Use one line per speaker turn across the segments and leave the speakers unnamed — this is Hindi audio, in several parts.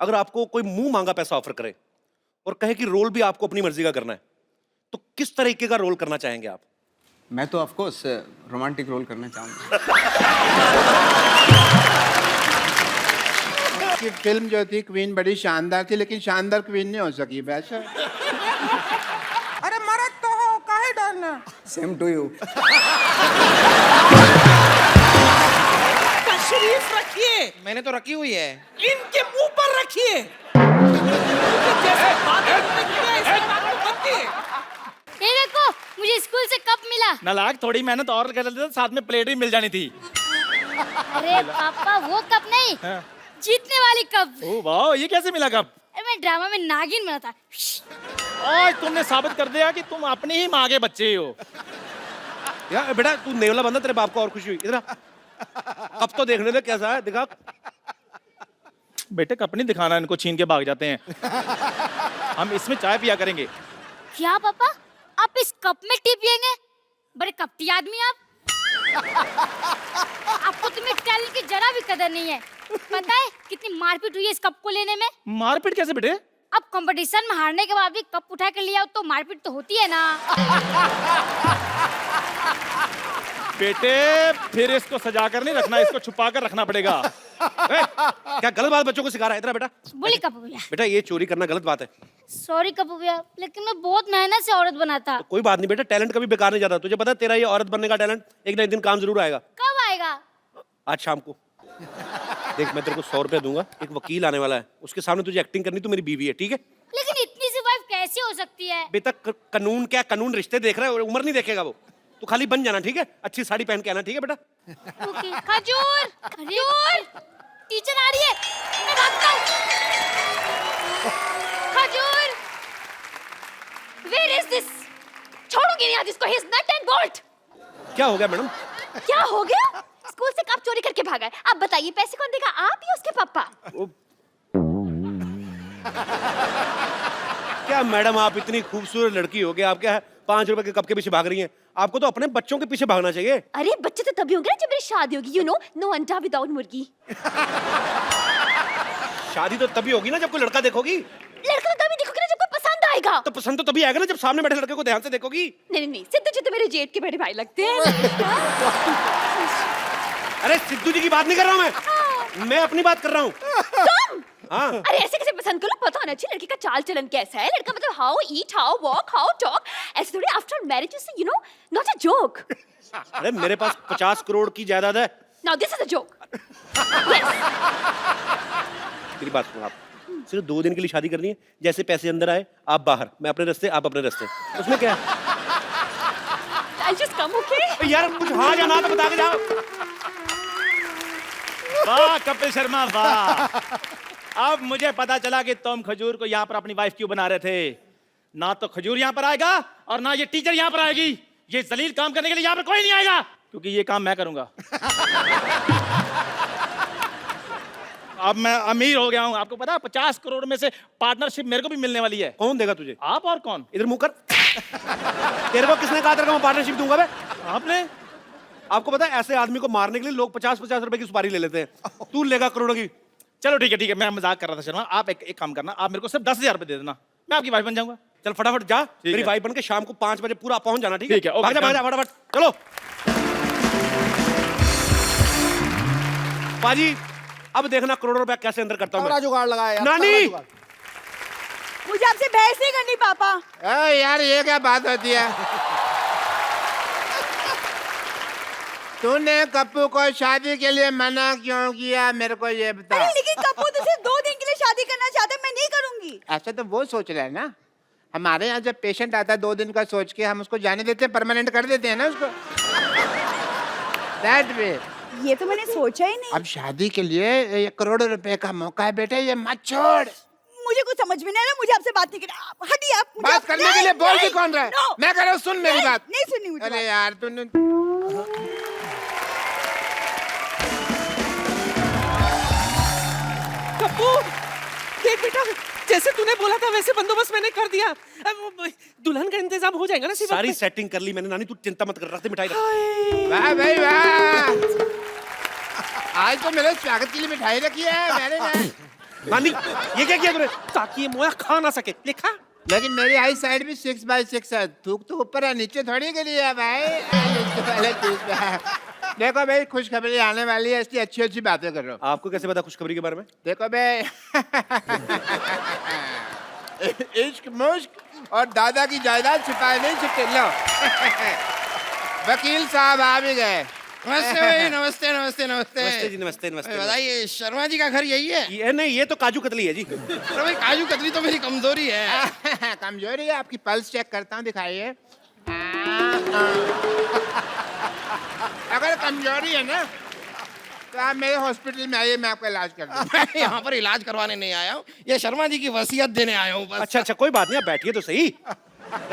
अगर आपको कोई मुंह मांगा पैसा ऑफर करे और कहे कि रोल भी आपको अपनी मर्जी का करना है, तो किस तरीके का रोल करना चाहेंगे आप?
मैं तो ऑफ कोर्स रोमांटिक रोल करना चाहूंगा।
की फिल्म जो थी क्वीन बड़ी शानदार थी, लेकिन शानदार क्वीन नहीं हो सकी वैसे।
अरे मरद तो हो, काहे डरना?
Same to you.
तशरीफ रखिए।
मैंने तो रखी हुई है।
इनके मुंह पर रखिए। जैसे बात करने के लिए ऐसे बात तो बनती है।
ये देखो, मुझे स्कूल से कप मिला।
नालायक, थोड़ी मेहनत और कर लेते तो साथ में प्लेट भी मिल जानी थी।
अरे पापा, वो कप नहीं,
हाँ।
जीतने वाली कप।
ओह वाह, ये कैसे मिला कप?
अरे मैं ड्रामा में नागिन बना था।
आज तुमने साबित कर दिया कि तुम अपनी ही माँ के बच्चे हो।
यार बेटा तू नेवला बंदा, तेरे बाप को और खुशी हुई। इधर आ। कब तो देखने दे कैसा है, दिखा।
बेटे कप नहीं दिखाना, इनको छीन के भाग जाते हैं। हम इसमें चाय पिया करेंगे।
क्या पापा, आप इस कप में टी पियेंगे? बड़े कपटी आदमी आप। आपको तुम्हें टैलेंट की जरा भी कदर नहीं है। पता है कितनी मारपीट हुई है इस कप को लेने में?
मारपीट कैसे बेटे?
अब कंपटीशन में हारने के बाद भी कप उठा कर लिया तो मारपीट तो होती है ना।
बेटे फिर इसको सजा कर नहीं रखना, इसको छुपा कर रखना पड़ेगा।
क्या गलत बात बच्चों को सिखा रहा है? इधर बेटा।
बोली कपूर भैया।
बेटा ये चोरी करना गलत बात है।
सॉरी कपूर भैया, लेकिन मैं बहुत मेहनत से औरत बना था।
कोई बात नहीं बेटा, टैलेंट कभी बेकार नहीं जाता। तुझे पता है तेरा ये औरत बनने का टैलेंट एक ना एक दिन काम जरूर आएगा।
कब आएगा?
आज शाम को। देख मैं तेरे को 100 रुपया दूंगा, एक वकील आने वाला है, उसके सामने तुझे एक्टिंग करनी, तो मेरी बीवी है, ठीक है?
लेकिन इतनी सी वाइफ कैसे हो सकती है?
बेटा कानून क्या, कानून रिश्ते देख रहा है, उम्र नहीं देखेगा वो। तू खाली बन जाना, ठीक है? अच्छी साड़ी पहन के आना, ठीक है बेटा?
ओके। खजूर, खजूर, टीचर आ रही है, मैं भागता हूँ। खजूर, where is this? छोड़ूंगी नहीं आज इसको, he is nut and bolt।
क्या हो गया मैडम?
क्या हो गया? स्कूल से कब चोरी करके भागा है? अब बताइए पैसे कौन देगा, आप या उसके पापा?
क्या मैडम आप इतनी खूबसूरत लड़की हो गया, आप क्या 5 रुपए के कप के पीछे भाग रही हैं? आपको तो अपने बच्चों के पीछे भागना चाहिए।
अरे बच्चे तो तभी होंगे ना जब मेरी शादी होगी, you know, no अंडा विदाउट मुर्गी।
शादी तो तभी होगी ना जब कोई लड़का देखोगी।
लड़का तो तभी देखोगे ना जब कोई पसंद आएगा।
तो पसंद तो तभी आएगा ना जब सामने बैठे लड़के को ध्यान से देखोगी।
नहीं नहीं, सिद्धू जी तो मेरे जेठ के बड़े भाई लगते हैं।
अरे सिद्धू जी की बात नहीं कर रहा हूँ मैं अपनी बात कर रहा हूँ।
तुम?
हाँ।
अरे ऐसे कैसे पसंद करो, पता होना चाहिए लड़की का चाल चलन कैसा है। लड़का मतलब how eat, how walk, how talk, ऐसे थोड़ी after marriage is you know not a joke.
अरे मेरे पास 50 करोड़ की जायदाद है।
Now this is a joke.
मेरी बात सुनो आप, सिर्फ 2 दिन के लिए शादी करनी है। जैसे पैसे अंदर आए आप बाहर, मैं अपने रास्ते आप अपने रास्ते, उसमें क्या है?
I just come okay.
यार कुछ हाँ या ना तो बता के जाओ।
वाह कपिल शर्मा वाह। अब मुझे पता चला कि तुम खजूर को यहाँ पर अपनी वाइफ क्यों बना रहे थे। ना तो खजूर यहाँ पर आएगा और ना ये टीचर यहाँ पर आएगी। ये जलील काम करने के लिए यहाँ पर कोई नहीं आएगा, क्योंकि ये काम मैं करूंगा। अब मैं अमीर हो गया हूँ, आपको पता है 50 करोड़ में से पार्टनरशिप मेरे को भी मिलने वाली है।
कौन देगा तुझे?
आप और कौन?
इधर मुंह कर। तेरे को किसने कहा तेरे को मैं पार्टनरशिप दूंगा बे?
आपने?
आपको पता है ऐसे आदमी को मारने के लिए लोग 50-50 रुपए की सुपारी ले लेते हैं। तू लेगा करोड़ों की।
चलो ठीक है, मैं मजाक कर रहा था शर्मा। आप एक काम करना, आप मेरे को सिर्फ 10,000 रुपए दे देना, मैं आपकी वाइफ बन जाऊंगा।
चल फटाफट जा, मेरी
है।
वाइफ बन के शाम को 5 बजे पूरा पहुंच जाना, ठीक है?
ठीक है, ओके,
भाग जा
डन।
फटाफट चलो। पाजी अब देखना करोड़ों रुपया कैसे अंदर करता हूं मैं।
जुगाड़ लगाया यार,
नानी!
तगड़ा जुगाड़।
मुझे आपसे बहस नहीं करनी पापा।
यार ये क्या बात होती है? तूने कप्पू को शादी के लिए मना क्यों किया, मेरे को ये बता।
अरे लेकिन कपूर तो सिर्फ 2 दिन के लिए शादी करना चाहता है, मैं नहीं करूंगी।
ऐसा तो वो सोच रहा है ना। हमारे यहाँ जब पेशेंट आता है 2 दिन का सोच के हम उसको जाने देते हैं, परमानेंट कर देते हैं ना उसको। That way।
ये तो मैंने सोचा ही नहीं।
अब शादी के लिए 1 करोड़ रुपए का मौका है बेटे, ये मत छोड़।
मुझे कुछ समझ में नहीं आ रहा, मुझे आपसे बात नहीं करनी। आप हटिए, आप मुझे
बात करने के लिए बोल भी कौन रहा है?
No,
मैं कह रहा हूँ सुन मेरी
नहीं,
बात।
नहीं सुननी मुझे
अरे
बात।
यार तूने
कप्पू देख बेटा, जैसे तूने बोला था वैसे बंदोबस्त मैंने कर दिया। अब वो दुल्हन का इंतजाम हो जाएगा ना? सिर्फ
सारी सेटिंग कर ली मैंने। नानी तू चिंता मत कर, रख दे मिठाई रख।
वाह भाई वाह, आज तो मेरे स्वागत के लिए मिठाई रखी है मैंने ना।
नानी ये क्या किया तूने?
ताकि ये मोया खा ना सके, लिखा।
लेकिन मेरी आई साइड भी 6x6 है। थूक तो ऊपर है, नीचे थोड़ी गिरी है भाई। नीचे वाले चीज पे है। देखो भाई, खुशखबरी आने वाली है, इसलिए अच्छी अच्छी बातें करो।
आपको कैसे पता खुशखबरी के बारे में?
देखो भाई, इश्क मुश्क और दादा की जायदाद छिपाए नहीं छिपे। लो वकील साहब आ भी गए।
नमस्ते भाई, नमस्ते नमस्ते नमस्ते।
नमस्ते जी, नमस्ते नमस्ते।
बताइए, शर्मा जी का घर यही है?
ये नहीं, ये तो काजू कतली है जी।
अरे भाई, काजू कतली तो मेरी कमजोरी है।
कमजोरी है आपकी? पल्स चेक करता हूँ, दिखाइए। अगर कमजोरी है ना तो आप मेरे हॉस्पिटल में आइए, मैं आपका इलाज कर दूँ।
मैं यहाँ पर इलाज करवाने नहीं आया हूँ, ये शर्मा जी की वसीयत देने आया हूँ बस।
अच्छा अच्छा, कोई बात नहीं, आप बैठिए तो सही।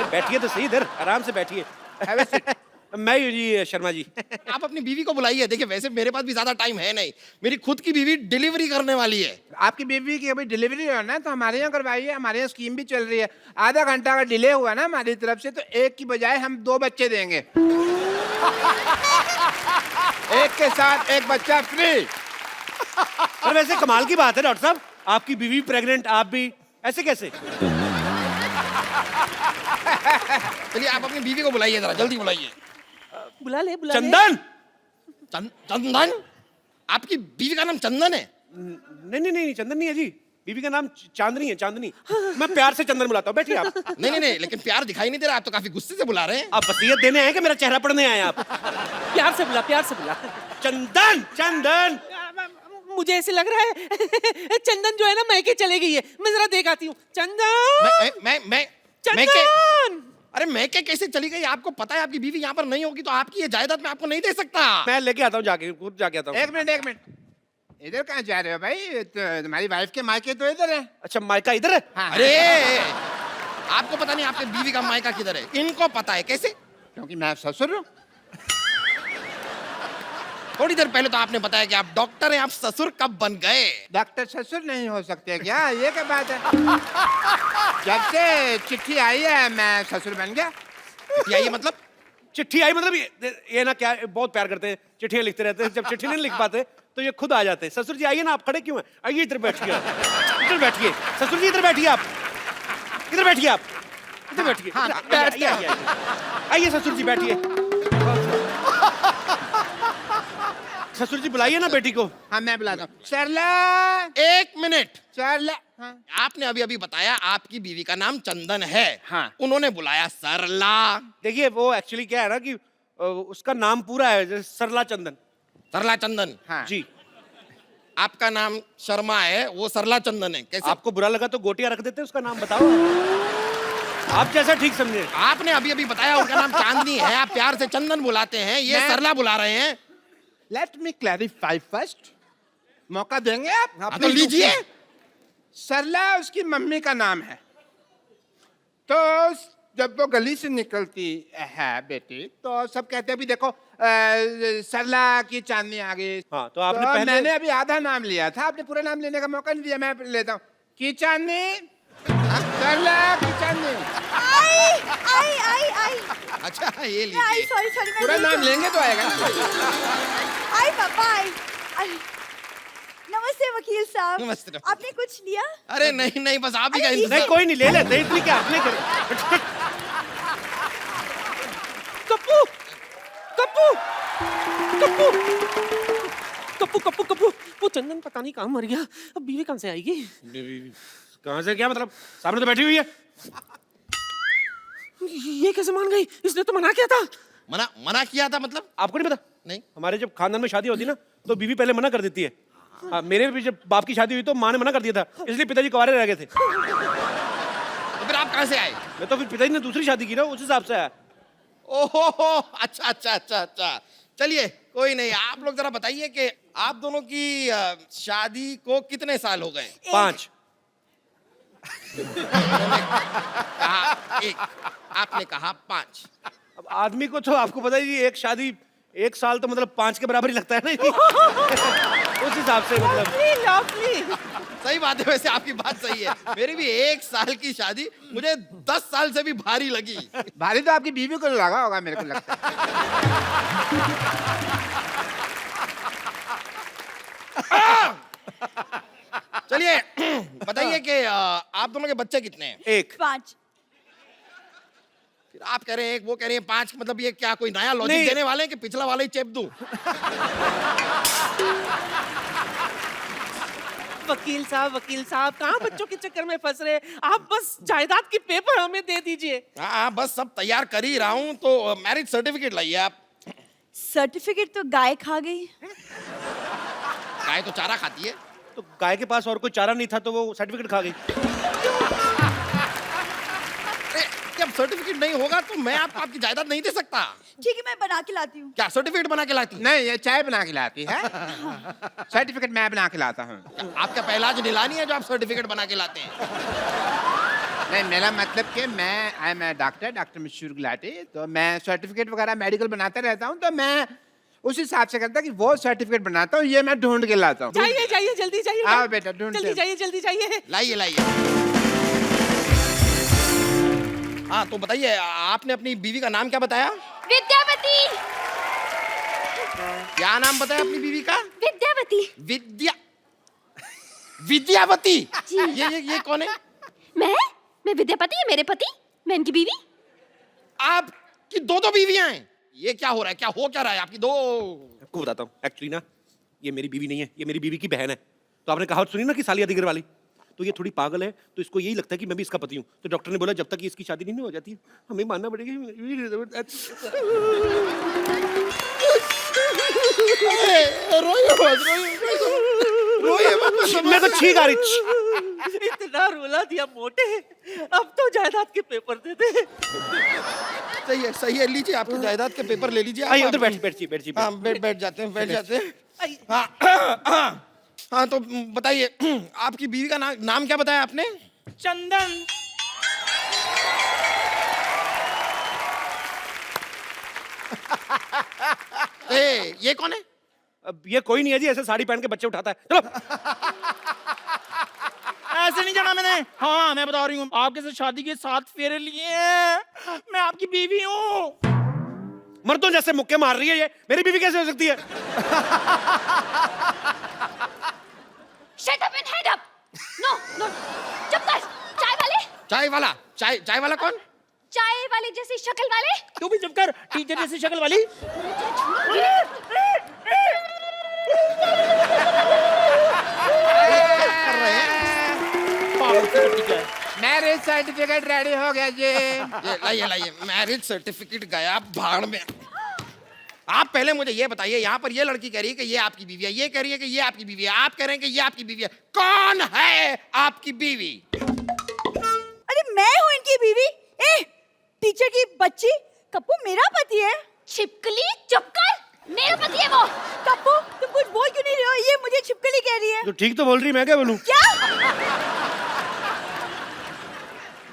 बैठिए तो सही, इधर आराम से बैठिए।
Have a seat.
मैं हूँ जी शर्मा जी।
आप अपनी बीवी को बुलाइए। देखिए, वैसे मेरे पास भी ज्यादा टाइम है नहीं, मेरी खुद की बीवी डिलीवरी करने वाली है।
आपकी बीवी की अभी डिलीवरी हो ना, तो हमारे यहाँ करवाइए। हमारे यहाँ स्कीम भी चल रही है। आधा घंटा अगर डिले हुआ ना हमारी तरफ से, तो एक की बजाय हम 2 बच्चे देंगे। एक के साथ एक बच्चा फ्री।
और वैसे कमाल की बात है डॉक्टर साहब, आपकी बीवी प्रेग्नेंट, आप भी, ऐसे कैसे?
चलिए, आप अपनी बीवी को बुलाइए, जरा जल्दी बुलाइए।
बुला ले, बुला ले।
चंदन।
चंदन? आपकी बीवी का नाम चंदन है?
नहीं नहीं नहीं, चंदन नहीं है जी, बीवी का नाम चांदनी है, चांदनी। मैं प्यार से चंदन बुलाता हूँ, बैठिए आप।
नहीं नहीं नहीं, लेकिन प्यार दिखाई नहीं दे रहा, आप तो काफी गुस्से से बुला रहे हैं।
आप वसीयत देने आए कि मेरा चेहरा पढ़ने आए आप?
प्यार से बुला, प्यार से बुला।
चंदन चंदन।
मुझे ऐसे लग रहा है चंदन जो है ना मैके चले गई है। मैं जरा देख आती हूँ। चंदन,
मैं
चंदन।
अरे मैं कैसे चली गई? आपको पता है आपकी बीवी यहाँ पर नहीं होगी तो आपकी ये जायदाद मैं आपको नहीं दे सकता।
मैं लेके आता हूँ, जाके खुद जाके आता हूँ।
एक मिनट, इधर कहाँ जा रहे हो भाई? तो तुम्हारी वाइफ के मायके तो इधर है।
अच्छा, मायका इधर है?
हाँ।
अरे, आपको पता नहीं आपकी बीवी का मायका किधर है? इनको पता है। कैसे?
क्योंकि मैं ससुर हूँ।
थोड़ी देर पहले तो आपने बताया कि आप डॉक्टर हैं, आप ससुर कब बन गए?
डॉक्टर ससुर नहीं हो सकते क्या? ये क्या बात है? जब से चिट्ठी आई है मैं ससुर बन गया।
ये मतलब?
चिट्ठी आई मतलब ये ना, क्या बहुत प्यार करते हैं, चिट्ठियां लिखते रहते हैं। जब चिट्ठी नहीं लिख पाते तो ये खुद आ जाते हैं। ससुर जी आइए ना, आप खड़े क्यों हैं? आइए इधर बैठिए, इधर बैठिए। ससुर जी इधर बैठिए, आप इधर बैठिए, आप इधर बैठिए। आइए ससुर जी बैठिए। ससुर जी बुलाइए ना बेटी को।
हाँ, मैं बुलाता हूँ। सरला,
1 मिनट।
सरला। हाँ।
आपने अभी अभी बताया आपकी बीवी का नाम चंदन है।
हाँ।
उन्होंने बुलाया सरला।
देखिए, वो एक्चुअली क्या है ना कि उसका नाम पूरा है जैसे सरला चंदन।
सरला चंदन?
हाँ।
जी।
आपका नाम शर्मा है, वो सरला चंदन है। कैसे?
आपको बुरा लगा तो गोटियां रख देते हैं, उसका नाम बताओ, आप जैसा ठीक समझे।
आपने अभी अभी बताया उनका नाम चांदनी है, आप प्यार से चंदन बुलाते हैं, ये सरला बुला रहे हैं।
Let me clarify first. मौका देंगे आप?
हाँ, तो लीजिए।
सरला उसकी मम्मी का नाम है। तो जब वो गली से निकलती है बेटी, तो सब कहते हैं अभी देखो सरला की चांदनी आ गई।
हाँ, तो आपने पहले-
मैंने अभी आधा नाम लिया था, आपने पूरा नाम लेने का मौका नहीं दिया। मैं लेता हूँ की चांदनी। सरला की चांदनी।
आई
अच्छा, ये
आई
लीजिए।
सॉरी
पूरा नाम लेंगे तो आएगा।
आई पापा आई। नमस्ते वकील साहब।
नमस्ते।
आपने कुछ लिया?
अरे नहीं नहीं, बस आप ही का
अरे,
इंतजार।
नहीं, कोई नहीं, ले लेते हैं, इतनी क्या आपने करे।
कप्पू, कप्पू, कप्पू, कप्पू, कप्पू, कप्पू। वो चंदन पता नहीं कहाँ मर गया। अब बीवी कहाँ से आएगी?
कहाँ से? क्या मतलब? सामने तो बैठी हुई है।
ये कैसे मान गई? इसने तो मना किया था।
मना किया था मतलब?
आपको नहीं पता?
नहीं।
हमारे जब खानदान में शादी होती है ना, तो बीवी पहले मना कर देती है। हाँ, मेरे भी जब बाप की शादी हुई तो माँ ने मना कर दिया था, इसलिए पिताजी कुंवारे रह गए थे।
तो फिर आप कहाँ से आए?
मैं तो फिर पिताजी ने दूसरी शादी की ना, उस हिसाब से आया।
ओहो, अच्छा अच्छा अच्छा अच्छा। चलिए, कोई नहीं। आप लोग जरा बताइए कि आप दोनों की शादी को कितने साल हो गए?
5।
कहा 1, आपने कहा 5।
अब आदमी को तो आपको पता ही, एक शादी 1 साल तो मतलब 5 के बराबर ही लगता है ना। उस हिसाब से मतलब।
लवली।
सही बात है, वैसे आपकी बात सही है। मेरी भी 1 साल की शादी मुझे 10 साल से भी भारी लगी।
भारी तो आपकी बीवी को लगा होगा, मेरे को लगता है।
चलिए, बताइए कि आप दोनों के बच्चे कितने हैं?
एक
5
फिर आप कह रहे हैं एक, वो कह रहे हैं 5, मतलब ये क्या कोई नया लॉजिक
नहीं।
देने वाले हैं कि पिछला वाला ही चेप दूं?
वकील साहब कहाँ बच्चों के चक्कर में फंस रहे हैं? आप बस जायदाद के पेपर हमें दे दीजिए।
हाँ, बस सब तैयार कर ही रहा हूँ, तो मैरिज सर्टिफिकेट लाइए आप।
सर्टिफिकेट तो गाय खा गई।
गाय तो चारा खाती है।
तो गाय के पास और कोई चारा नहीं था तो वो सर्टिफिकेट खा गई।
अरे, जब सर्टिफिकेट नहीं होगा तो मैं आपको आपकी जायदाद नहीं दे सकता।
ठीक है, मैं बना के लाती हूँ।
क्या सर्टिफिकेट बना के लाती?
नहीं, ये चाय बना के लाती है। सर्टिफिकेट मैं बना के लाता हूँ।
आपका पहला जो नीलानी है जो आप सर्टिफिकेट बना के लाते हैं?
नहीं, मेरा मतलब कि आई एम डॉक्टर मशहूर गुलाटी, तो मैं सर्टिफिकेट वगैरह मेडिकल बनाता रहता हूँ, तो मैं उस हिसाब से करता कि वो सर्टिफिकेट बनाता हूँ, ये मैं ढूंढ के लाता हूँ।
जाइए जल्दी जाइए।
आओ बेटा, ढूंढते
जल्दी जाइए।
लाइए। हाँ, तो बताइए आपने अपनी बीवी का नाम क्या बताया?
विद्यावती।
क्या नाम बताया अपनी बीवी का?
विद्यावती।
विद्यावती।
जी।
ये कौन है?
मैं विद्यापति, ये मेरे पति, मैं इनकी बीवी।
आपकी दो बीवियां हैं? ये क्या हो रहा है? क्या हो क्या रहा है? आपकी दो?
आपको बताता हूँ, एक्चुअली ना ये मेरी बीवी नहीं है, ये मेरी बीवी की बहन है। तो आपने कहावत सुनी ना कि सालिया दिगर वाली, तो ये थोड़ी पागल है, तो इसको यही लगता है कि मैं भी इसका पति हूँ। तो डॉक्टर ने बोला जब तक ये इसकी शादी नहीं हो जाती हमें मानना पड़ेगा। मैं तो छींक आ रही।
इतना रुला दिया मोटे, अब तो जायदाद के पेपर दे दे।
सही है, लीजिए आपके जायदाद के पेपर ले लीजिए।
आइए उधर बैठिए।
हाँ, बैठ जाते हैं। हाँ, तो बताइए आपकी बीवी का नाम क्या बताया आपने?
चंदन।
ये कौन है?
अब ये कोई नहीं है जी, ऐसे साड़ी पहन के बच्चे उठाता है। चलो
ऐसे नहीं जाना मैंने। हाँ, मैं बता रही हूँ, आपके साथ शादी के 7 फेरे लिए हैं। मैं आपकी बीवी हूँ।
मर्दों जैसे मुक्के मार रही है ये, मेरी बीवी कैसे हो सकती है?
Shut up and head up. No. चुप कर।
चाय वाला कौन?
चाय वाले जैसी शक्ल वाले।
तू भी चुप कर, टीचर जैसी शक्ल वाली।
मैरिज सर्टिफिकेट रेडी हो गया जी।
ये लाइए मैरिज सर्टिफिकेट गया भाड़ में। आप पहले मुझे ये बताइए, यहाँ पर ये लड़की कह रही है कि ये आपकी बीवी है, ये कह रही है कि ये आपकी बीवी है, आप कह रहे हैं कि ये आपकी बीवी है। कौन है आपकी बीवी?
अरे मैं हूँ इनकी बीवी। टीचर की बच्ची, कप्पू मेरा पति है।
छिपकली चुप कर। मेरा पति है वो।
कप्पू तुम कुछ बोल क्यों नहीं रहे हो? ये मुझे छिपकली कह रही है।
तो ठीक तो बोल रही, मैं क्या बोलूं?
क्या?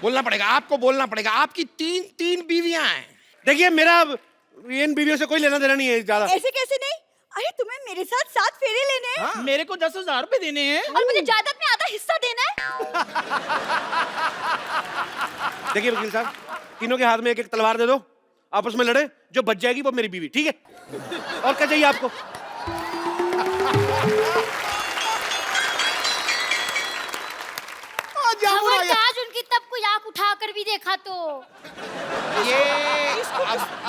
बोलना पड़ेगा, आपको बोलना पड़ेगा। आपकी तीन बीवियां हैं।
देखिए मेरा इन बीवियों से कोई लेना देना नहीं है ज्यादा।
ऐसे कैसे नहीं? अरे तुम्हें मेरे साथ 7 फेरे लेने हैं।
मेरे को 10,000 रुपए देने हैं।
और मुझे जायदाद में आधा हिस्सा देना है।
देखिए वकील साहब, तीनों के हाथ में एक तलवार दे दो, आपस में लड़े, जो बच जाएगी वो मेरी बीवी, ठीक है? और क्या चाहिए आपको?
खबरदार उनकी तब कोई आंख उठाकर भी देखा तो।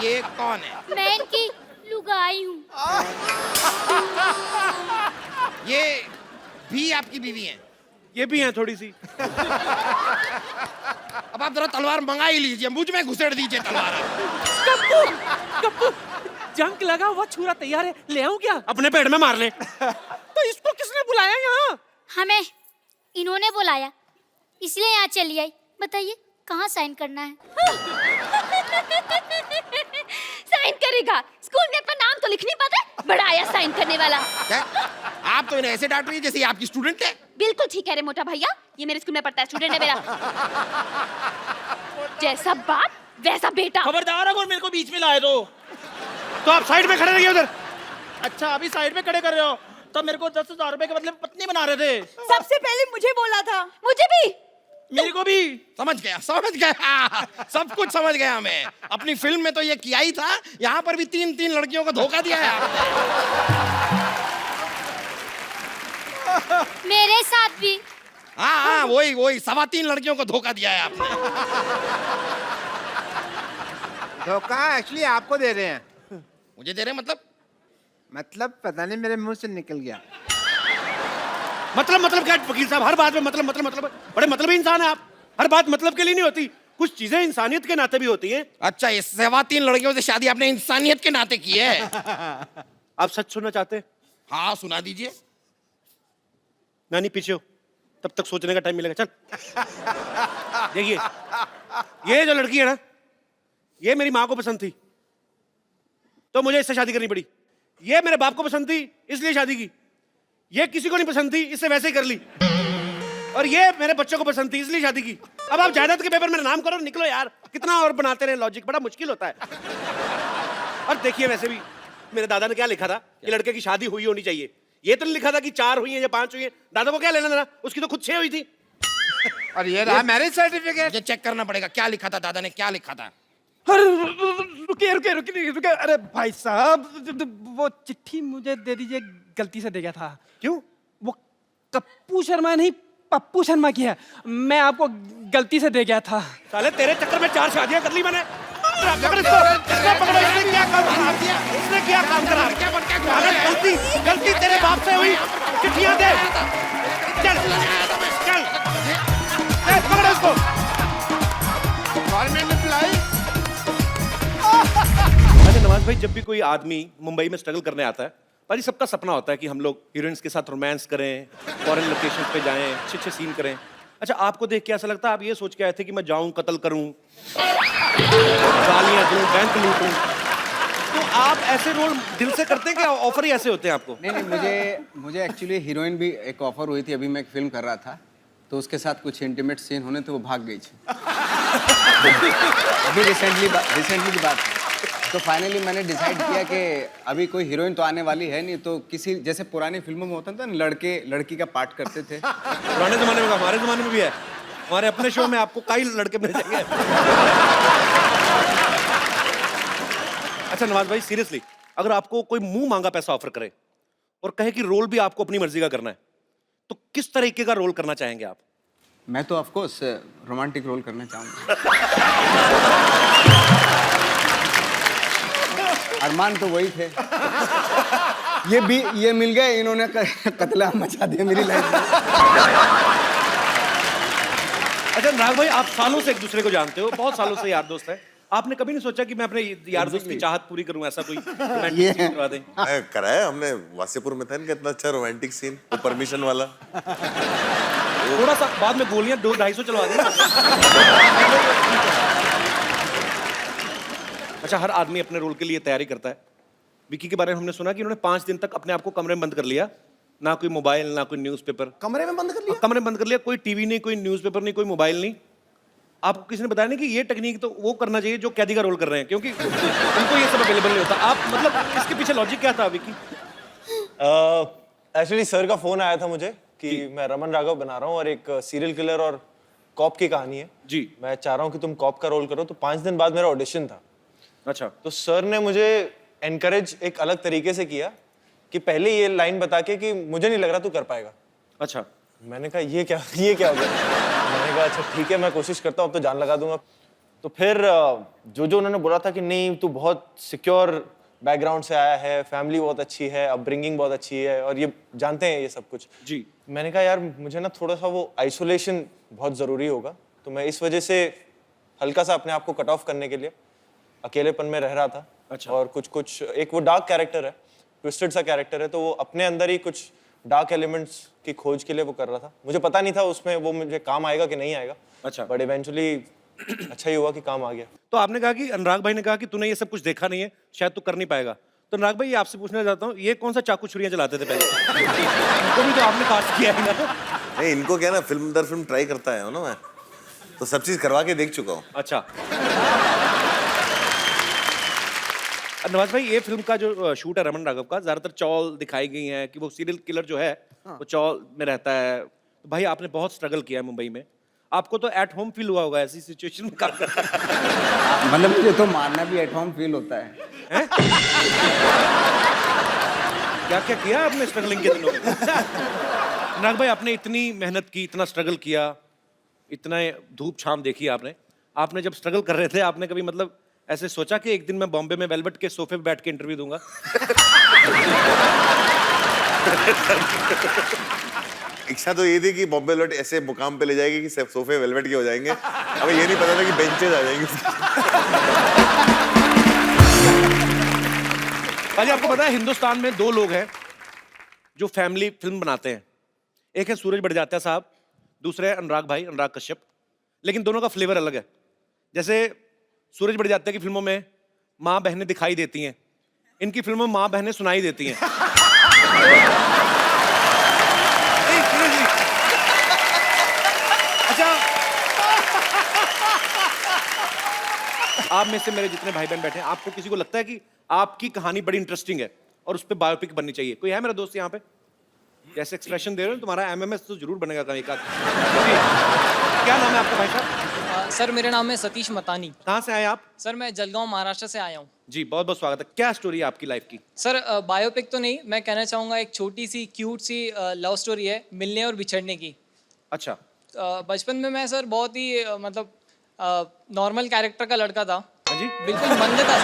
ये कौन है?
मैं इनकी लुगाई हूँ।
ये भी आपकी बीवी हैं?
ये भी हैं थोड़ी सी।
अब आप जरा तलवार मंगा ही लीजिए, मुझ में घुसेड़ दीजिए तलवार।
कप्पू जंग लगा हुआ छुरा तैयार है, ले आऊं क्या?
अपने पेट में मार ले।
तो इसको किसने बुलाया यहाँ?
हमें इन्होंने बुलाया, इसलिए यहाँ चली आई। बताइए कहाँ साइन करना है?
साइन करेगा? स्कूल में अपना नाम तो लिख नहीं पाता, बड़ा आया साइन करने वाला।
क्या? आप तो इन्हें ऐसे डांट रही है जैसे ये आपकी स्टूडेंट है।
बिल्कुल ठीक कह रहे मोटा भैया, ये मेरे स्कूल में पढ़ता है, स्टूडेंट है मेरा। जैसा बाप वैसा बेटा।
खबरदार अगर मेरे को बीच में लाए
तो आप साइड में खड़े रहिए उधर।
अच्छा, अभी साइड में खड़े कर रहे हो तो मेरे को 10,000 रुपए के बदले में पत्नी बना रहे थे।
सबसे पहले मुझे बोला था।
मुझे भी।
मेरे को भी।
समझ गया सब कुछ समझ गया मैं। अपनी फिल्म में तो ये किया ही था, यहाँ पर भी तीन लड़कियों को धोखा दिया है आपने।
मेरे साथ भी
हाँ हाँ वही वही 3.25 लड़कियों को धोखा दिया है आपने।
धोखा एक्चुअली आपको दे रहे हैं।
मुझे दे रहे हैं
मतलब पता नहीं मेरे मुंह से निकल गया।
मतलब क्या वकील साहब, हर बात में मतलब बड़े मतलबी इंसान है आप। हर बात मतलब के लिए नहीं होती, कुछ चीजें इंसानियत के नाते भी होती हैं।
अच्छा ये 3.25 लड़कियों से शादी आपने इंसानियत के नाते की है?
आप सच सुनना चाहते हैं?
हाँ सुना दीजिए।
नानी पीछे हो, तब तक सोचने का टाइम मिलेगा। चल देखिए, ये जो लड़की है ना, ये मेरी माँ को पसंद थी तो मुझे इससे शादी करनी पड़ी। ये मेरे बाप को पसंद थी इसलिए शादी की। ये किसी को नहीं पसंद थी, इससे वैसे ही कर ली। और ये मेरे बच्चों को पसंद थी इसलिए शादी की। अब आप जायदाद के पेपर मेरा नाम करो, निकलो यार। कितना और बनाते रहे लॉजिक, बड़ा मुश्किल होता है। और देखिए वैसे भी मेरे दादा ने क्या लिखा था कि लड़के की शादी हुई होनी चाहिए। ये तो नहीं लिखा था कि 4 हुई है या 5 हुई है। दादा को क्या लेना देना, उसकी तो खुद 6 हुई थी।
और ये रहा मैरिज सर्टिफिकेट।
मुझे चेक करना पड़ेगा क्या लिखा था दादा ने, क्या लिखा था।
अरे रुकिए अरे भाई साहब वो चिट्ठी मुझे दे दीजिए, गलती से दे गया था।
क्यों?
वो कप्पू शर्मा नहीं पप्पू शर्मा की है, मैं आपको गलती से दे गया था।
साले तेरे चक्कर में 4 शादियां कर ली मैंने। पकड़ इसको, पकड़ो। इसने क्या काम करा? इसने क्या काम करा? गलती तेरे बाप से हुई। चिट्ठियां दे। चल पकड़ो इसको।
Government employ.
अच्छा नवाज भाई, जब भी कोई आदमी मुंबई में स्ट्रगल करने आता है, भाई सबका सपना होता है कि हम लोग हीरोइंस के साथ रोमांस करें, फॉरेन लोकेशन पे जाएं, अच्छे सीन करें। अच्छा आपको देख के ऐसा लगता है, आप ये सोच के आए थे कि मैं जाऊं, कत्ल करूं, गालियां दूं, बैंक लूटूं, तो आप ऐसे रोल दिल से करते हैं कि ऑफर ही ऐसे होते हैं आपको?
नहीं, मुझे एक्चुअली हीरोइन भी एक ऑफर हुई थी। अभी मैं एक फिल्म कर रहा था तो उसके साथ कुछ इंटीमेट सीन होने थे, वो भाग गई थी। अभी रिसेंटली की बात है। तो फाइनली मैंने डिसाइड किया कि अभी कोई हीरोइन तो आने वाली है नहीं, तो किसी जैसे पुरानी फिल्मों में होता था ना, लड़के लड़की का पार्ट करते थे।
पुराने जमाने में, हमारे जमाने में भी है। हमारे अपने शो में आपको कई लड़के मिल जाएंगे। अच्छा नवाज भाई सीरियसली, अगर आपको कोई मुंह मांगा पैसा ऑफर करे और कहे कि रोल भी आपको अपनी मर्जी का करना है, तो किस तरीके का रोल करना चाहेंगे आप?
मैं तो ऑफ कोर्स रोमांटिक रोल करना चाहूँगा। अरमान तो वही थे। ये मिल गए, इन्होंने कत्लेआम मचा दिया मेरी लाइफ में।
अच्छा नाग भाई, आप सालों से एक दूसरे को जानते हो, बहुत सालों से यार दोस्त हैं। आपने कभी नहीं सोचा कि मैं अपने यार दोस्त की चाहत पूरी करूं, ऐसा कोई रोमांटिक सीन करवा दें?
कराया हमने, वासेपुर में था इनका इतना अच्छा रोमांटिक सीन, वो परमिशन वाला।
थोड़ा सा बाद में गोलियां 200-250 चलवा दें। अच्छा हर आदमी अपने रोल के लिए तैयारी करता है। विकी के बारे में हमने सुना कि उन्होंने 5 दिन तक अपने आप को कमरे में बंद कर लिया, ना कोई मोबाइल ना कोई न्यूज़पेपर।
कमरे में बंद कर लिया?
कमरे में बंद कर लिया, कोई टीवी नहीं, कोई न्यूज़पेपर नहीं, कोई मोबाइल नहीं। आपको किसी ने बताया नहीं कि ये टेक्निक तो वो करना चाहिए जो कैदी का रोल कर रहे हैं, क्योंकि उनको ये सब अवेलेबल नहीं होता। आप मतलब इसके पीछे लॉजिक क्या था विकी?
एक्चुअली सर का फोन आया था मुझे कि मैं रमन राघव बना रहा हूँ और एक सीरियल किलर और कॉप की कहानी है
जी।
मैं चाह रहा हूँ कि तुम कॉप का रोल करो। तो 5 दिन बाद मेरा ऑडिशन था।
अच्छा।
तो सर ने मुझे एनकरेज एक अलग तरीके से किया कि पहले ये लाइन बता के कि मुझे नहीं लग रहा तू कर पाएगा।
अच्छा।
मैंने कहा ये क्या हो गया? मैंने कहा अच्छा ठीक है मैं कोशिश करता हूँ, अब तो जान लगा दूंगा। तो फिर जो उन्होंने बोला था कि नहीं तू बहुत सिक्योर बैकग्राउंड से आया है, फैमिली बहुत अच्छी है, अपब्रिंगिंग बहुत अच्छी है और ये जानते हैं ये सब कुछ
जी।
मैंने कहा यार मुझे ना थोड़ा सा वो आइसोलेशन बहुत ज़रूरी होगा। तो मैं इस वजह से हल्का सा अपने आप को कट ऑफ करने के लिए अकेलेपन में रह रहा था।
अच्छा।
और कुछ एक वो डार्क कैरेक्टर है, ट्विस्टेड सा कैरेक्टर है, तो वो अपने अंदर ही कुछ डार्क एलिमेंट्स की खोज के लिए वो कर रहा था। मुझे पता नहीं था उसमें वो मुझे काम आएगा कि नहीं आएगा।
अच्छा।
बट इवेंचुअली अच्छा ही हुआ कि काम आ गया।
तो आपने कहा कि अनुराग भाई ने कहा कि तूने ये सब कुछ देखा नहीं है, शायद तू कर नहीं पाएगा। तो अनुराग भाई आपसे पूछना चाहता हूँ, ये कौन सा चाकू छुरियां चलाते थे पहले? इनको भी तो आपने कास्ट किया है ना?
नहीं, इनको क्या ना, फिल्म दर फिल्म ट्राई करता है ना मैं, तो सब चीज करवा के देख चुका हूँ।
अच्छा। नवाज भाई, ये फिल्म का जो शूट है रमन राघव का, ज्यादातर चौल दिखाई गई है कि वो सीरियल किलर जो है वो चौल में रहता है। तो भाई आपने बहुत स्ट्रगल किया है मुंबई में, आपको तो एट होम फील हुआ होगा ऐसी सिचुएशन में काम करना।
मतलब मुझे तो मारना भी एट होम फील होता है।
क्या क्या किया आपने स्ट्रगलिंग के दिनों में? अनुराग भाई, आपने इतनी मेहनत की, इतना स्ट्रगल किया, इतना धूप छाम देखी आपने। आपने जब स्ट्रगल कर रहे थे, आपने कभी मतलब ऐसे सोचा कि एक दिन मैं बॉम्बे में वेलवेट के सोफे पे बैठ के इंटरव्यू दूंगा?
इच्छा तो ये थी कि बॉम्बे वेलवेट ऐसे मुकाम पे ले जाएगी कि सिर्फ सोफे वेलवेट के हो जाएंगे। अब ये नहीं पता था कि बेंचेस आ जाएंगे।
भाई, आपको पता है हिंदुस्तान में 2 लोग हैं जो फैमिली फिल्म बनाते हैं। एक है सूरज बड़जात्या साहब, दूसरे है अनुराग भाई, अनुराग कश्यप। लेकिन दोनों का फ्लेवर अलग है। जैसे सूरज बड़जात्या की फिल्मों में माँ बहनें दिखाई देती हैं, इनकी फिल्मों में माँ बहनें सुनाई देती हैं। नहीं, seriously। अच्छा, आप में से मेरे जितने भाई बहन बैठे हैं, आपको किसी को लगता है कि आपकी कहानी बड़ी इंटरेस्टिंग है और उस पर बायोपिक बननी चाहिए? कोई है मेरा दोस्त यहाँ पे? जैसे एक्सप्रेशन दे रहे हो, तुम्हारा एमएमएस तो जरूर बनेगा कहीं का। क्या नाम है आपका भाई साहब?
सर मेरा नाम है सतीश मतानी।
कहाँ से आए आप?
सर मैं जलगांव महाराष्ट्र से आया हूँ।
जी, बहुत बहुत स्वागत है। क्या स्टोरी है आपकी लाइफ की?
सर बायोपिक तो नहीं, मैं कहना चाहूँगा एक छोटी सी क्यूट सी लव स्टोरी है, मिलने और बिछड़ने की।
अच्छा।
बचपन में मैं सर बहुत ही मतलब नॉर्मल कैरेक्टर का लड़का था।
हाँ जी?
बिल्कुल मंद था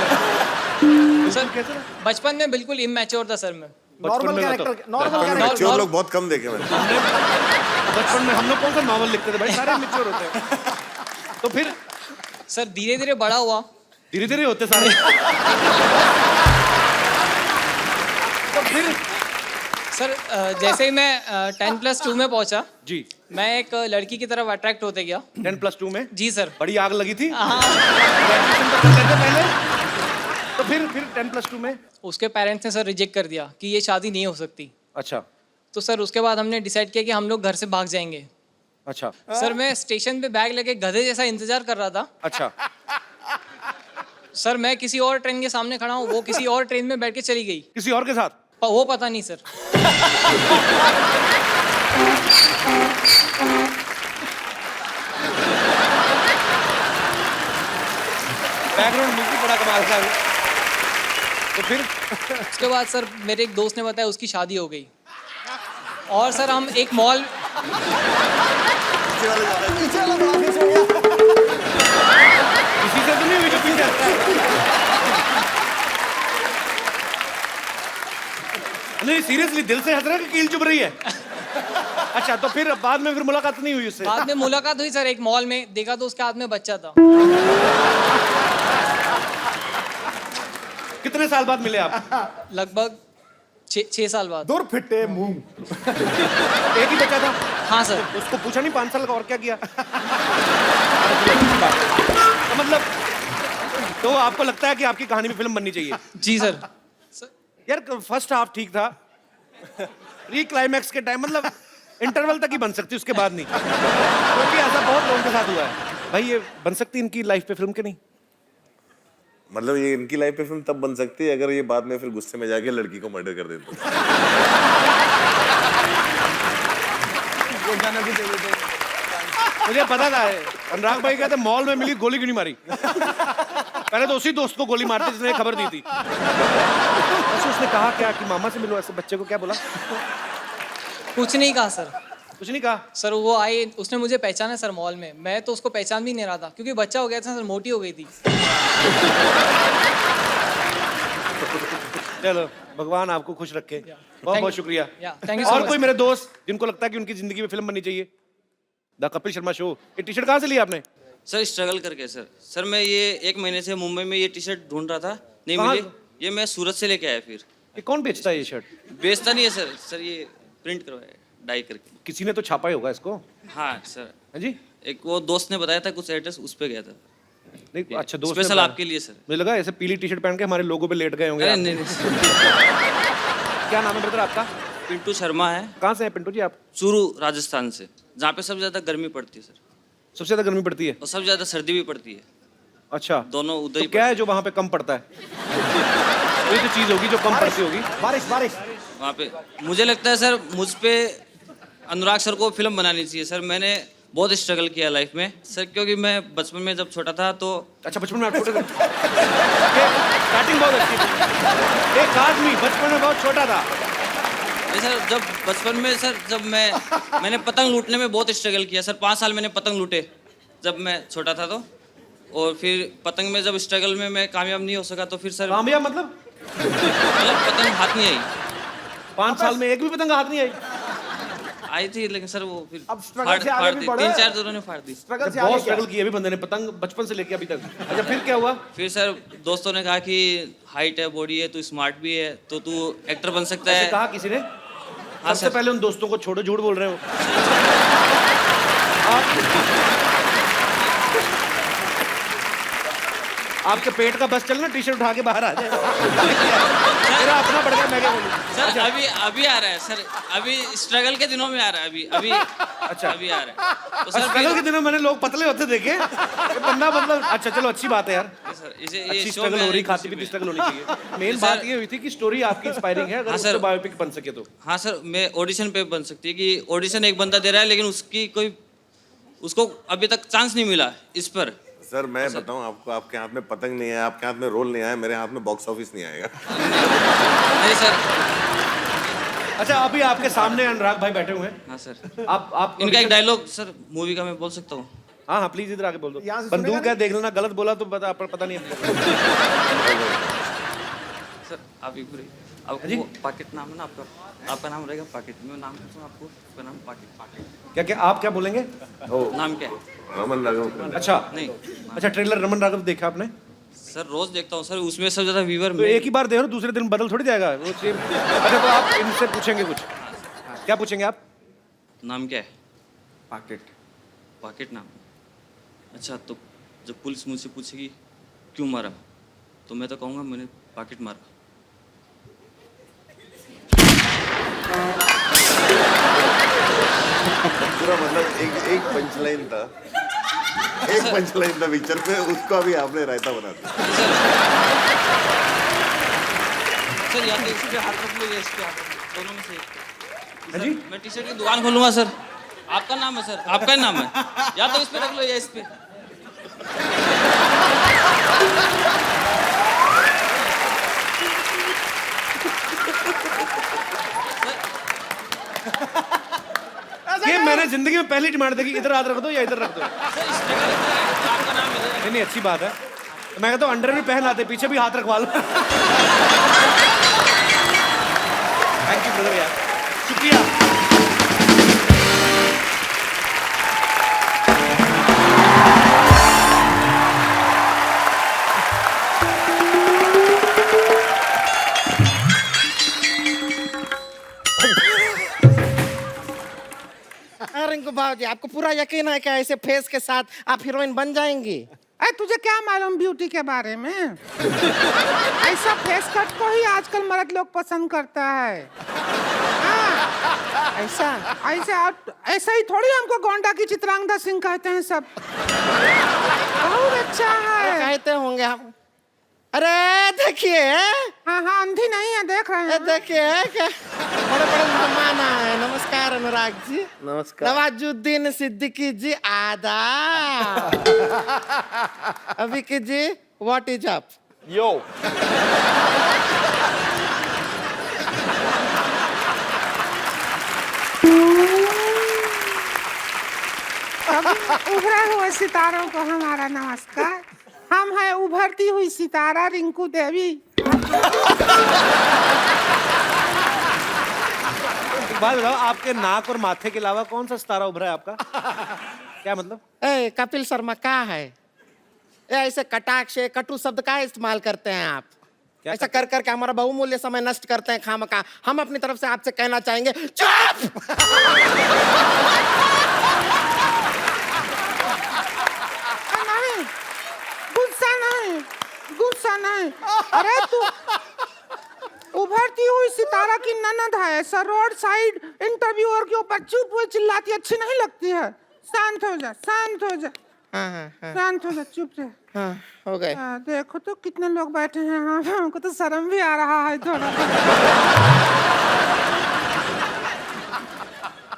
सर।
कैसे?
बचपन में बिल्कुल इमेच्योर था सर मैं।
Normal character.
मैच्योर लोग बहुत कम देखे मैंने।
बचपन में हम लोग कौन सा नॉवल लिखते थे भाई? सारे मैच्योर होते हैं। तो फिर
सर धीरे धीरे बड़ा हुआ।
धीरे धीरे होते सारे। तो फिर
सर जैसे ही मैं 10+2 में पहुंचा
जी,
मैं एक लड़की की तरफ अट्रैक्ट होते गया।
10+2 में?
जी सर।
बड़ी आग लगी थी?
हाँ।
ग्रेजुएशन तो कर लेते पहले। तो फिर 10+2 में?
उसके पेरेंट्स ने सर रिजेक्ट कर दिया कि ये शादी नहीं हो सकती।
अच्छा
तो सर उसके बाद हमने डिसाइड किया कि हम लोग घर से भाग जाएंगे।
अच्छा
सर मैं स्टेशन पे बैग लेके गधे जैसा इंतजार कर रहा था।
अच्छा।
सर मैं किसी और ट्रेन के सामने खड़ा हूँ, वो किसी और ट्रेन में बैठ के चली गई।
किसी और के साथ?
वो पता नहीं सर।
बैकग्राउंड म्यूजिक बड़ा कमाल का है। तो फिर
उसके बाद सर मेरे एक दोस्त ने बताया उसकी शादी हो गई। और सर हम एक मॉल
किसी से तो नहीं हुई जो पीछे? नहीं, सीरियसली दिल से हंस रहा है कि कील चुभ रही है? अच्छा, तो फिर बाद में फिर मुलाकात नहीं हुई उससे?
बाद में मुलाकात हुई सर, एक मॉल में देखा तो उसके हाथ में बच्चा था।
कितने साल बाद मिले आप?
लगभग 6 साल बाद।
दूर फिटे मुंह। एक ही बच्चा था?
हाँ सर।
उसको पूछा नहीं 5 साल का और क्या किया? तो मतलब तो आपको लगता है कि आपकी कहानी में फिल्म बननी चाहिए?
जी सर।
यार फर्स्ट हाफ ठीक था, प्री क्लाइमैक्स के टाइम मतलब इंटरवल तक ही बन सकती, उसके बाद नहीं, क्योंकि ऐसा बहुत लोगों के साथ हुआ है। भाई ये बन सकती इनकी लाइफ पे फिल्म के नहीं?
मतलब ये इनकी लाइफ पे फिल्म तब बन सकती है अगर ये बाद में फिर गुस्से में जाके लड़की को मर्डर कर देते।
मुझे पता था अनुराग भाई कहते मॉल में मिली, गोली क्यों नहीं मारी? पहले तो उसी दोस्त को गोली मारते जिसने खबर दी थी। वैसे उसने कहा क्या कि मामा से मिलो, ऐसे बच्चे को क्या बोला?
कुछ नहीं कहा सर।
कुछ नहीं कहा?
सर वो आई, उसने मुझे पहचाना सर मॉल में, मैं तो उसको पहचान भी नहीं रहा था क्योंकि बच्चा हो गया था सर, मोटी हो गई थी।
चलो भगवान आपको खुश रखे। बहुत बहुत शुक्रिया।
थैंक यू सो
और
मच।
कोई मेरे दोस्त जिनको लगता है कि उनकी जिंदगी में फिल्म बननी चाहिए? The Kapil Sharma show. ये टी शर्ट कहाँ से लिया आपने?
सर स्ट्रगल करके सर मैं ये 1 महीने से मुंबई में ये टी शर्ट ढूंढ रहा था, नहीं
कहाँ?
मिली। ये मैं सूरत से लेके आया। फिर
ये कौन बेचता है ये शर्ट?
बेचता नहीं है सर ये प्रिंट करवाया डाई करके।
किसी ने तो छापा ही होगा इसको।
हाँ सर।
हाँ जी।
एक वो दोस्त ने बताया था, कुछ एड्रेस उस पे गया था।
नहीं, अच्छा दोस्त
स्पेशल आपके लिए सर।
मुझे लगा ऐसे पीली टी शर्ट पहन के हमारे लोगों पे लेट गए होंगे।
अरे नहीं नहीं।
क्या नाम है ब्रदर आपका?
पिंटू शर्मा है।
कहाँ से है पिंटू जी आप?
चूरू राजस्थान से, जहाँ पे सबसे ज्यादा गर्मी पड़ती है सर।
सबसे ज्यादा गर्मी पड़ती है
और सबसे ज्यादा सर्दी भी पड़ती है।
अच्छा,
दोनों उधर ही।
तो क्या है जो वहाँ पे कम पड़ता है? कोई तो चीज होगी जो कम पड़ती होगी।
बारिश।
वहाँ पे मुझे लगता है सर, मुझ पे अनुराग सर को फिल्म बनानी चाहिए सर। मैंने बहुत स्ट्रगल किया लाइफ में सर, क्योंकि मैं बचपन में जब छोटा था तो।
अच्छा, बचपन में आप छोटे थे? स्टार्टिंग बहुत अच्छी थी। एक आदमी बचपन में बहुत छोटा था,
नहीं सर, जब बचपन में सर, जब मैंने पतंग लूटने में बहुत स्ट्रगल किया सर। 5 साल मैंने पतंग लूटे जब मैं छोटा था तो। और फिर पतंग में जब स्ट्रगल में मैं कामयाब नहीं हो सका तो फिर सर
कामयाब मतलब
पतंग हाथ नहीं आई।
5 साल में एक भी पतंग हाथ नहीं आई?
आई थी लेकिन सर वो फिर
अब struggle से आगे भी बढ़े।
3-4 जोरों ने फाड़ दी।
स्ट्रगल से
बहुत
आगे क्या?
स्ट्रगल किया अभी बंदे ने पतंग बचपन से लेके अभी तक। अच्छा फिर क्या हुआ?
फिर सर दोस्तों ने कहा कि हाइट है, बॉडी है, तू स्मार्ट भी है, तो तू एक्टर बन सकता
ऐसे
है।
कहा किसी ने?
हाँ
सबसे
सर।
पहले उन दोस्तों को छोड़ो, झूठ बोल रहे हो आपके पेट का बस चलना, टी शर्ट उठा के बाहर आ जाए। मेरा अपना बढ़ गया, मैं क्या बोलूं?
सर अभी आ रहा है सर, अभी स्ट्रगल के दिनों में आ रहा है, अभी
अच्छा
अभी आ रहा है। तो सर
स्ट्रगल के दिनों मैंने लोग पतले होते देखे, ये बंदा मतलब अच्छा चलो अच्छी बात है यार,
सर इसे ये
अच्छी
शो
स्ट्रगल
में
हो रही,
आने
खाती
की
पीती
खुशी
स्ट्रगल होनी चाहिए। मेन
सर-
बात ये हुई थी कि स्टोरी आपकी इंस्पायरिंग है, अगर
हाँ
उस
सर।
पे बायोपिक बन सके तो।
में। हाँ सर, मैं ऑडिशन पे बन सकती है कि ऑडिशन एक बंदा दे रहा है लेकिन उसको अभी तक चांस नहीं मिला इस पर।
सर मैं बताऊं आपको, आपके हाथ में पतंग नहीं है, आपके हाथ में रोल नहीं आया, मेरे हाथ में बॉक्स ऑफिस नहीं आएगा।
नहीं सर।
अच्छा अभी आपके सामने अनुराग भाई बैठे हुए हैं,
हाँ सर।
आप
इनका एक डायलॉग सर मूवी का मैं बोल सकता हूँ?
हाँ हाँ प्लीज इधर आके बोल दो।
यहाँ से
बंदूक
सुनेगा
है, देख लेना, गलत बोला तो पता नहीं है।
सर आप एक पूरी
जी।
आपको पाकिट नाम है ना आपका नाम रहेगा पाकिट। मैं नाम पूछूँ आपको, आपका नाम पाकिट।
क्या क्या आप क्या बोलेंगे?
नाम क्या है?
रमन राघव।
अच्छा
नहीं
अच्छा, ट्रेलर रमन राघव देखा आपने?
सर रोज देखता हूँ सर, उसमें सबसे ज्यादा व्यूअर
तो एक ही बार देखो, दूसरे दिन बदल थोड़ी जाएगा वो सेम। अच्छा तो आप इनसे पूछेंगे कुछ, क्या पूछेंगे आप?
नाम क्या है?
पाकिट।
पाकिट नाम। अच्छा तो जब पुलिस मुझसे पूछेगी क्यों मारा, तो मैं तो कहूँगा मैंने पाकिट मारा।
पूरा मतलब एक पंचलाइन था, एक पंचलाइन था पिक्चर पे, उसको अभी आपने रायता बना दिया।
सर या तो इस पे हाथ रख लो या इस पे हाथ रख लो, दोनों में से एक।
जी?
मैं टी शर्ट की दुकान खोलूंगा सर। आपका नाम है सर, आपका ही नाम है, या तो इस पे रख लो या इस पे।
ये मैंने जिंदगी में पहली डिमांड देखी, इधर हाथ रख दो या इधर रख दो।
सर इस पे आपका नाम है।
नहीं नहीं अच्छी बात है, मैं कहता हूँ अंडर भी पहन आते, पीछे भी हाथ रखवा लो। थैंक यू ब्रदर यार, शुक्रिया।
रिंकू भाजी, आपको पूरा यकीन है क्या ऐसे फेस के साथ आप हीरोइन बन जाएंगी?
अरे तुझे क्या मालूम ब्यूटी के बारे में? ऐसा फेस कट को ही आजकल मर्द लोग पसंद करता है। हाँ,
ऐसा
ऐसा ही थोड़ी हमको गोंडा की चित्रांगदा सिंह कहते हैं सब। बहुत अच्छा है।
कहते होंगे हम। अरे देखिए,
हाँ हाँ अंधी नहीं है, देख रहे हैं।
देखिए क्या बड़े बड़े मेहमान आए। नमस्कार अनुराग जी।
नमस्कार।
नवाजुद्दीन सिद्दीकी जी आदाब। अभिकी जी व्हाट इज अप?
यो
उभरे हुए सितारों को हमारा नमस्कार। हम है उभरती हुई सितारा रिंकू देवी।
एक बात बताओ, आपके नाक और माथे के अलावा कौन सा सितारा उभरा है आपका? क्या मतलब?
ए कपिल शर्मा क्या है? ऐसे कटाक्ष कटु शब्द का इस्तेमाल करते हैं आप? ऐसा कर करके हमारा बहुमूल्य समय नष्ट करते हैं खामखा। हम अपनी तरफ से आपसे कहना चाहेंगे चुप।
नहीं, गुस्सा नहीं। अरे तू उभरती हुई सितारा की ननद है, ऐसा रोड साइड इंटरव्यूअर के ऊपर चुप हुए चिल्लाती अच्छी नहीं लगती है। शांत हो जा, शांत हो जा। शांत हो जा, चुप रह।
हाँ, हो गए।
देखो तो कितने लोग बैठे हैं। हाँ, हमको तो शर्म भी आ रहा है थोड़ा।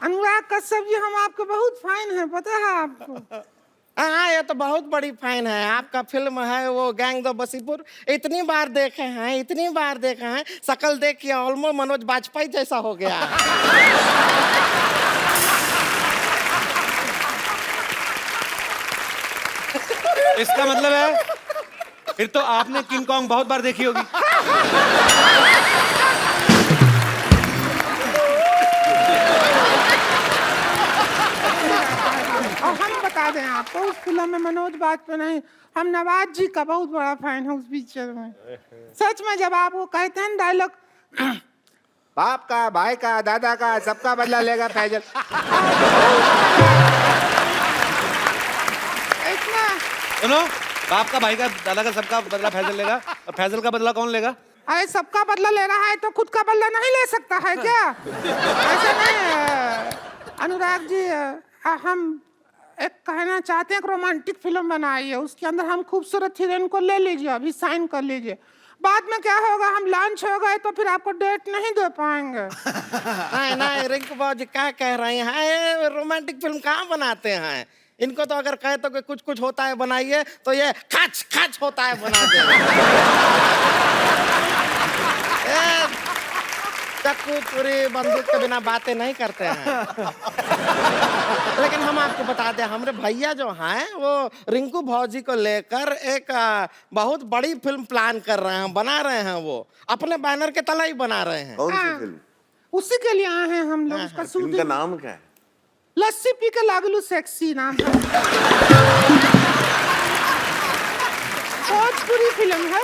अनुराग कश्यप जी, हम आपको बहुत फाइन है, पता है आपको?
हाँ, ये तो बहुत बड़ी फैन है आपका। फिल्म है वो गैंग दो बसीपुर, इतनी बार देखे हैं, इतनी बार देखे हैं, शकल देख के ऑलमोस्ट मनोज बाजपेयी जैसा हो गया।
इसका मतलब है फिर तो आपने किंग कॉन्ग बहुत बार देखी होगी।
और हम बता दें आपको, उस फिल्म में मनोज बाजपेयी नहीं, हम नवाज जी का बहुत बड़ा फैन है उस पिक्चर में। सच में जब आप वो कहते हैं डायलॉग,
बाप का, भाई का, दादा का, सबका बदला लेगा फैजल।
इतना
सुनो, बाप का, भाई का, दादा का, सबका बदला फैजल लेगा, और फैजल का बदला कौन लेगा?
अरे सबका बदला ले रहा है तो खुद का बदला नहीं ले सकता है क्या? ऐसा नहीं है अनुराग जी। हम एक कहना चाहते हैं, एक रोमांटिक फिल्म बनाई है, उसके अंदर हम खूबसूरत हीरोइन को ले लीजिए, अभी साइन कर लीजिए। बाद में क्या होगा, हम लॉन्च हो गए तो फिर आपको डेट नहीं दे पाएंगे।
नहीं नहीं, रिंकू बाबू क्या कह रहे हैं, रोमांटिक फिल्म कहाँ बनाते हैं? इनको तो अगर कहे तो कि कुछ कुछ होता है बनाइए, तो ये खच खच होता है बना दे। चक्कू चूरी बंदूक के बिना बातें नहीं करते हैं। लेकिन हम आपको बता दें, हमारे भैया जो हैं वो रिंकू भौजी को लेकर एक बहुत बड़ी फिल्म प्लान कर रहे हैं, बना रहे हैं। वो अपने बैनर के तले ही बना रहे हैं।
कौन सी फिल्म?
उसी के लिए आए हैं हम लोग। उसका
फिल्म का
शूटिंग
नाम क्या है?
लस्सी पी के लागलू सेक्सी नाम है। भोजपुरी फिल्म है,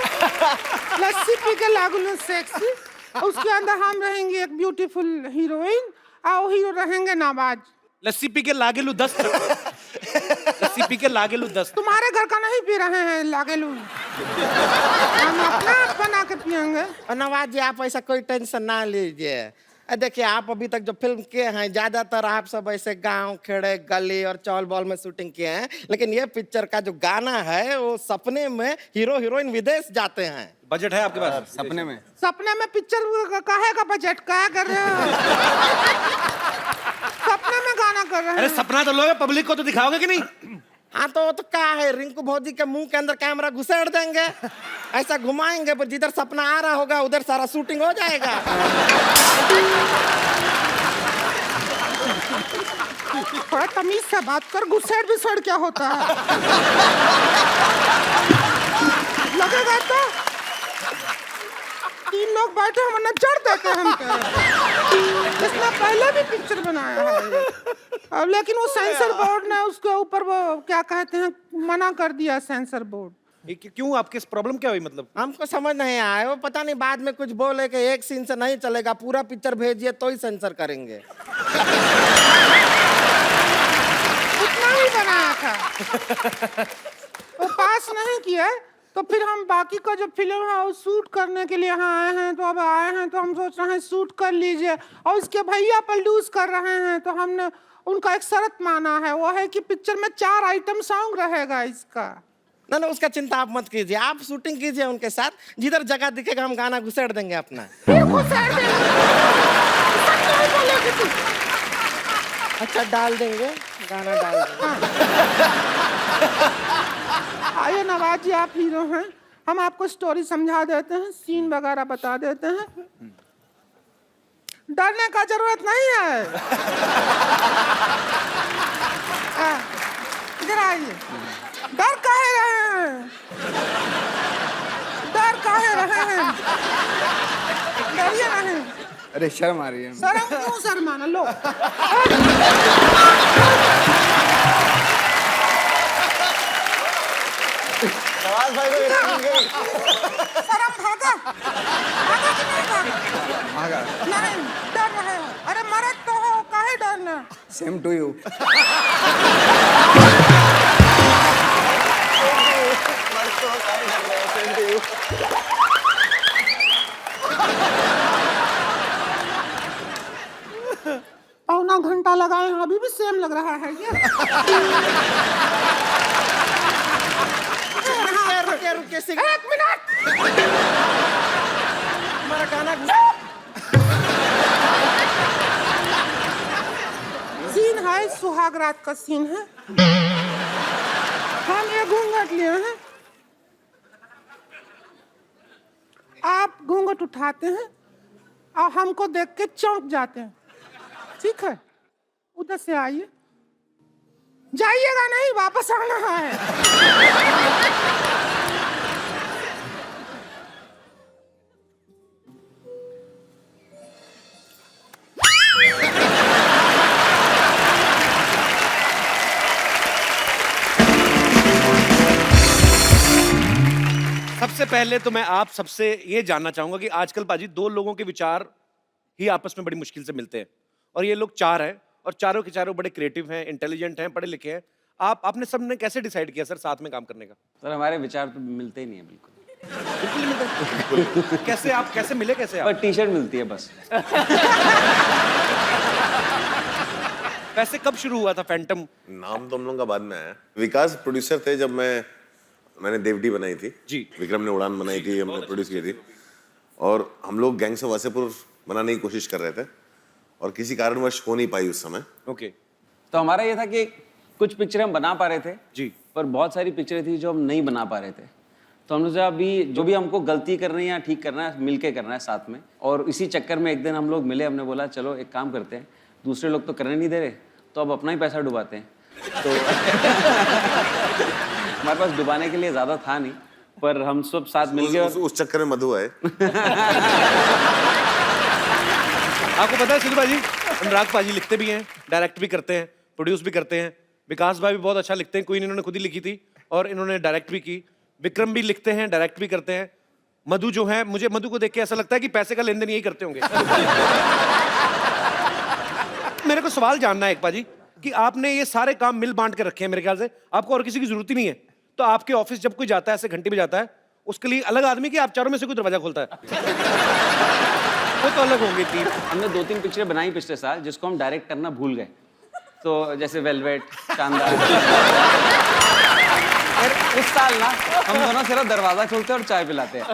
लस्सी पी के लागलू सेक्सी। उसके अंदर हम रहेंगे एक ब्यूटीफुल हीरोइन और हीरो रहेंगे नवाज।
लस्सी पी के लागेलू 10। लस्सी पी के लागेलू 10।
तुम्हारे घर का नहीं पी रहे हैं लागेलू, हम अपना बना के पियेंगे।
और नवाज जी, आप ऐसा कोई टेंशन ना लीजिए। देखिए, आप अभी तक जो फिल्म किए हैं, ज्यादातर आप सब ऐसे गांव, खेड़े, गली और चौल बॉल में शूटिंग किए हैं। लेकिन ये पिक्चर का जो गाना है, वो सपने में हीरो हीरोइन विदेश जाते हैं।
बजट है आपके पास?
सपने में?
सपने में पिक्चर काहे का बजट, क्या कर रहे हो? सपने में गाना कर रहे हैं।
अरे सपना तो लोगे, पब्लिक को तो दिखाओगे कि नहीं?
हाँ, तो क्या है, रिंकू भौजी के मुंह के अंदर कैमरा घुसेड़ देंगे, ऐसा घुमाएंगे, पर जिधर सपना आ रहा होगा उधर सारा शूटिंग हो जाएगा।
थोड़ा तमीज से बात कर, घुसेड़ विसेड़ क्या होता है? लगेगा तो 3 लोग बैठे हम नजर देते हैं हमको। इसने पहले भी पिक्चर बनाया है, अब लेकिन वो सेंसर बोर्ड ने उसके ऊपर वो क्या कहते हैं, मना कर दिया सेंसर बोर्ड।
क्यों, आपकी प्रॉब्लम क्या हुई? मतलब
हमको समझ नहीं आया, वो पता नहीं बाद में कुछ बोले कि एक सीन से नहीं चलेगा, पूरा पिक्चर भेजिए तो ही सेंसर करेंगे।
उतना ही बनाया था, वो पास नहीं किया। तो फिर हम बाकी का जो फिल्म है वो शूट करने के लिए यहाँ आए हैं। तो अब आए हैं तो हम सोच रहे हैं शूट कर लीजिए, और उसके भैया प्रोड्यूस कर रहे हैं। तो हमने उनका एक शर्त माना है, वो है कि पिक्चर में 4 आइटम सॉन्ग रहेगा इसका।
ना ना, उसका चिंता आप मत कीजिए, आप शूटिंग कीजिए उनके साथ, जिधर जगह दिखेगा हम गाना घुसेड़ देंगे अपना। अच्छा, डाल देंगे, गाना डाल देंगे।
आइए नवाज जी, आप हीरो हैं, हम आपको स्टोरी समझा देते हैं, सीन वगैरह बता देते हैं। डरने का जरूरत नहीं है। इधर आइए। डर काहे रहे हैं? डर काहे रहे हैं? डरिए नहीं।
अरे शर्म आ रही है।
शर्म क्यों शर्माना, लो।
नवाज भाई को
शर्म भागा? भागा कि नहीं भागा?
भागा।
नहीं, डर रहे हो। अरे मरद तो हो, काहे डरना?
Same to you.
पौना घंटा लगाए हैं, अभी भी सेम लग रहा है ये।
रुकिए रुकिए,
1 मिनट।
हमारा गाना
सीन है, सुहाग रात का सीन है। शॉट उठाते हैं और हमको देख के चौंक जाते हैं। ठीक है, उधर से आइए, जाइएगा नहीं, वापस आना है।
सबसे पहले तो मैं आप सबसे ये जानना चाहूंगा कि आजकल पाजी दो लोगों के विचार ही आपस में बड़ी मुश्किल से मिलते हैं, और ये लोग चार हैं और चारों के चारों बड़े क्रिएटिव हैं, इंटेलिजेंट हैं, पढ़े लिखे हैं। आपने सबने कैसे डिसाइड किया सर साथ में काम करने का?
सर हमारे विचार तो मिलते ही नहीं है बिल्कुल।
बिल्कुल मिलते। कैसे आप कैसे मिले कैसे आप?
पर टी शर्ट मिलती है बस।
वैसे कब शुरू हुआ था फैंटम?
नाम तो हम लोगों का बाद में आया। विकास प्रोड्यूसर थे जब मैंने देवडी बनाई थी
जी,
विक्रम ने उड़ान बनाई थी, हमने प्रोड्यूस की थी, और हम लोग गैंग्स ऑफ वासेपुर बनाने की कोशिश कर रहे थे और किसी कारणवश हो नहीं पाई उस समय।
ओके।
तो हमारा ये था कि कुछ पिक्चर हम बना पा रहे थे
जी,
पर बहुत सारी पिक्चरें थी जो हम नहीं बना पा रहे थे। तो हमने सोचा अभी जो भी हमको गलती करनी है या ठीक करना है मिलके करना है साथ में। और इसी चक्कर में एक दिन हम लोग मिले, हमने बोला चलो एक काम करते हैं, दूसरे लोग तो करने नहीं दे रहे तो अब अपना ही पैसा डुबाते हैं। तो हमारे पास डुबाने के लिए ज़्यादा था नहीं, पर हम सब साथ मिल गए।
उस चक्कर में मधु आए।
आपको पता है सिद्धू भाजी, अनुराग पाजी लिखते भी हैं, डायरेक्ट भी करते हैं, प्रोड्यूस भी करते हैं। विकास भाई भी बहुत अच्छा लिखते हैं, क्वीन इन्होंने खुद ही लिखी थी और इन्होंने डायरेक्ट भी की। विक्रम भी लिखते हैं, डायरेक्ट भी करते हैं। मधु जो है, मुझे मधु को देख के ऐसा लगता है कि पैसे का लेन देन यही करते होंगे। मेरे को सवाल जानना है एक पाजी कि आपने ये सारे काम मिल बांट के रखे हैं, मेरे ख्याल से आपको और किसी की जरूरत ही नहीं है। तो आपके ऑफिस जब कोई जाता है, ऐसे घंटी बजाता है, उसके लिए अलग आदमी कि आप चारों में से कोई दरवाजा खोलता है? वो तो अलग होंगे टीम।
हमने 2-3 पिक्चरें बनाई पिछले साल जिसको हम डायरेक्ट करना भूल गए। तो जैसे वेलवेट, शानदार। फिर इस साल ना हम दोनों सिर्फ दरवाजा खोलते हैं और चाय पिलाते हैं।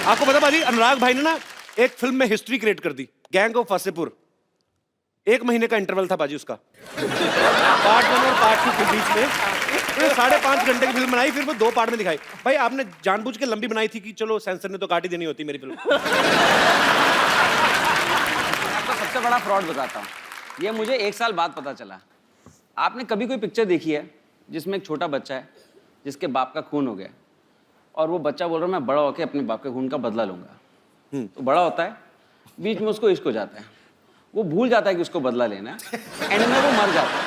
आपको पता भाजी, अनुराग भाई ने ना एक फिल्म में हिस्ट्री क्रिएट कर दी, गैंग ऑफ वासेपुर। 1 महीने का इंटरवल था बाजी उसका, पार्ट 1 और पार्ट 2 के बीच में। 5.5 घंटे की फिल्म बनाई, फिर वो 2 पार्ट में दिखाई। भाई आपने जानबूझ के लंबी बनाई थी कि चलो सेंसर ने तो काट ही देनी होती मेरी फिल्म?
आपको सबसे बड़ा फ्रॉड बताता हूँ, ये मुझे 1 साल बाद पता चला। आपने कभी कोई पिक्चर देखी है जिसमें एक छोटा बच्चा है जिसके बाप का खून हो गया और वो बच्चा बोल रहा है मैं बड़ा होकर अपने बाप के खून का बदला लूंगा। तो बड़ा होता है, बीच में उसको इश्क हो जाता है, वो भूल जाता है कि उसको बदला लेना है, एंड में वो मर जाता है।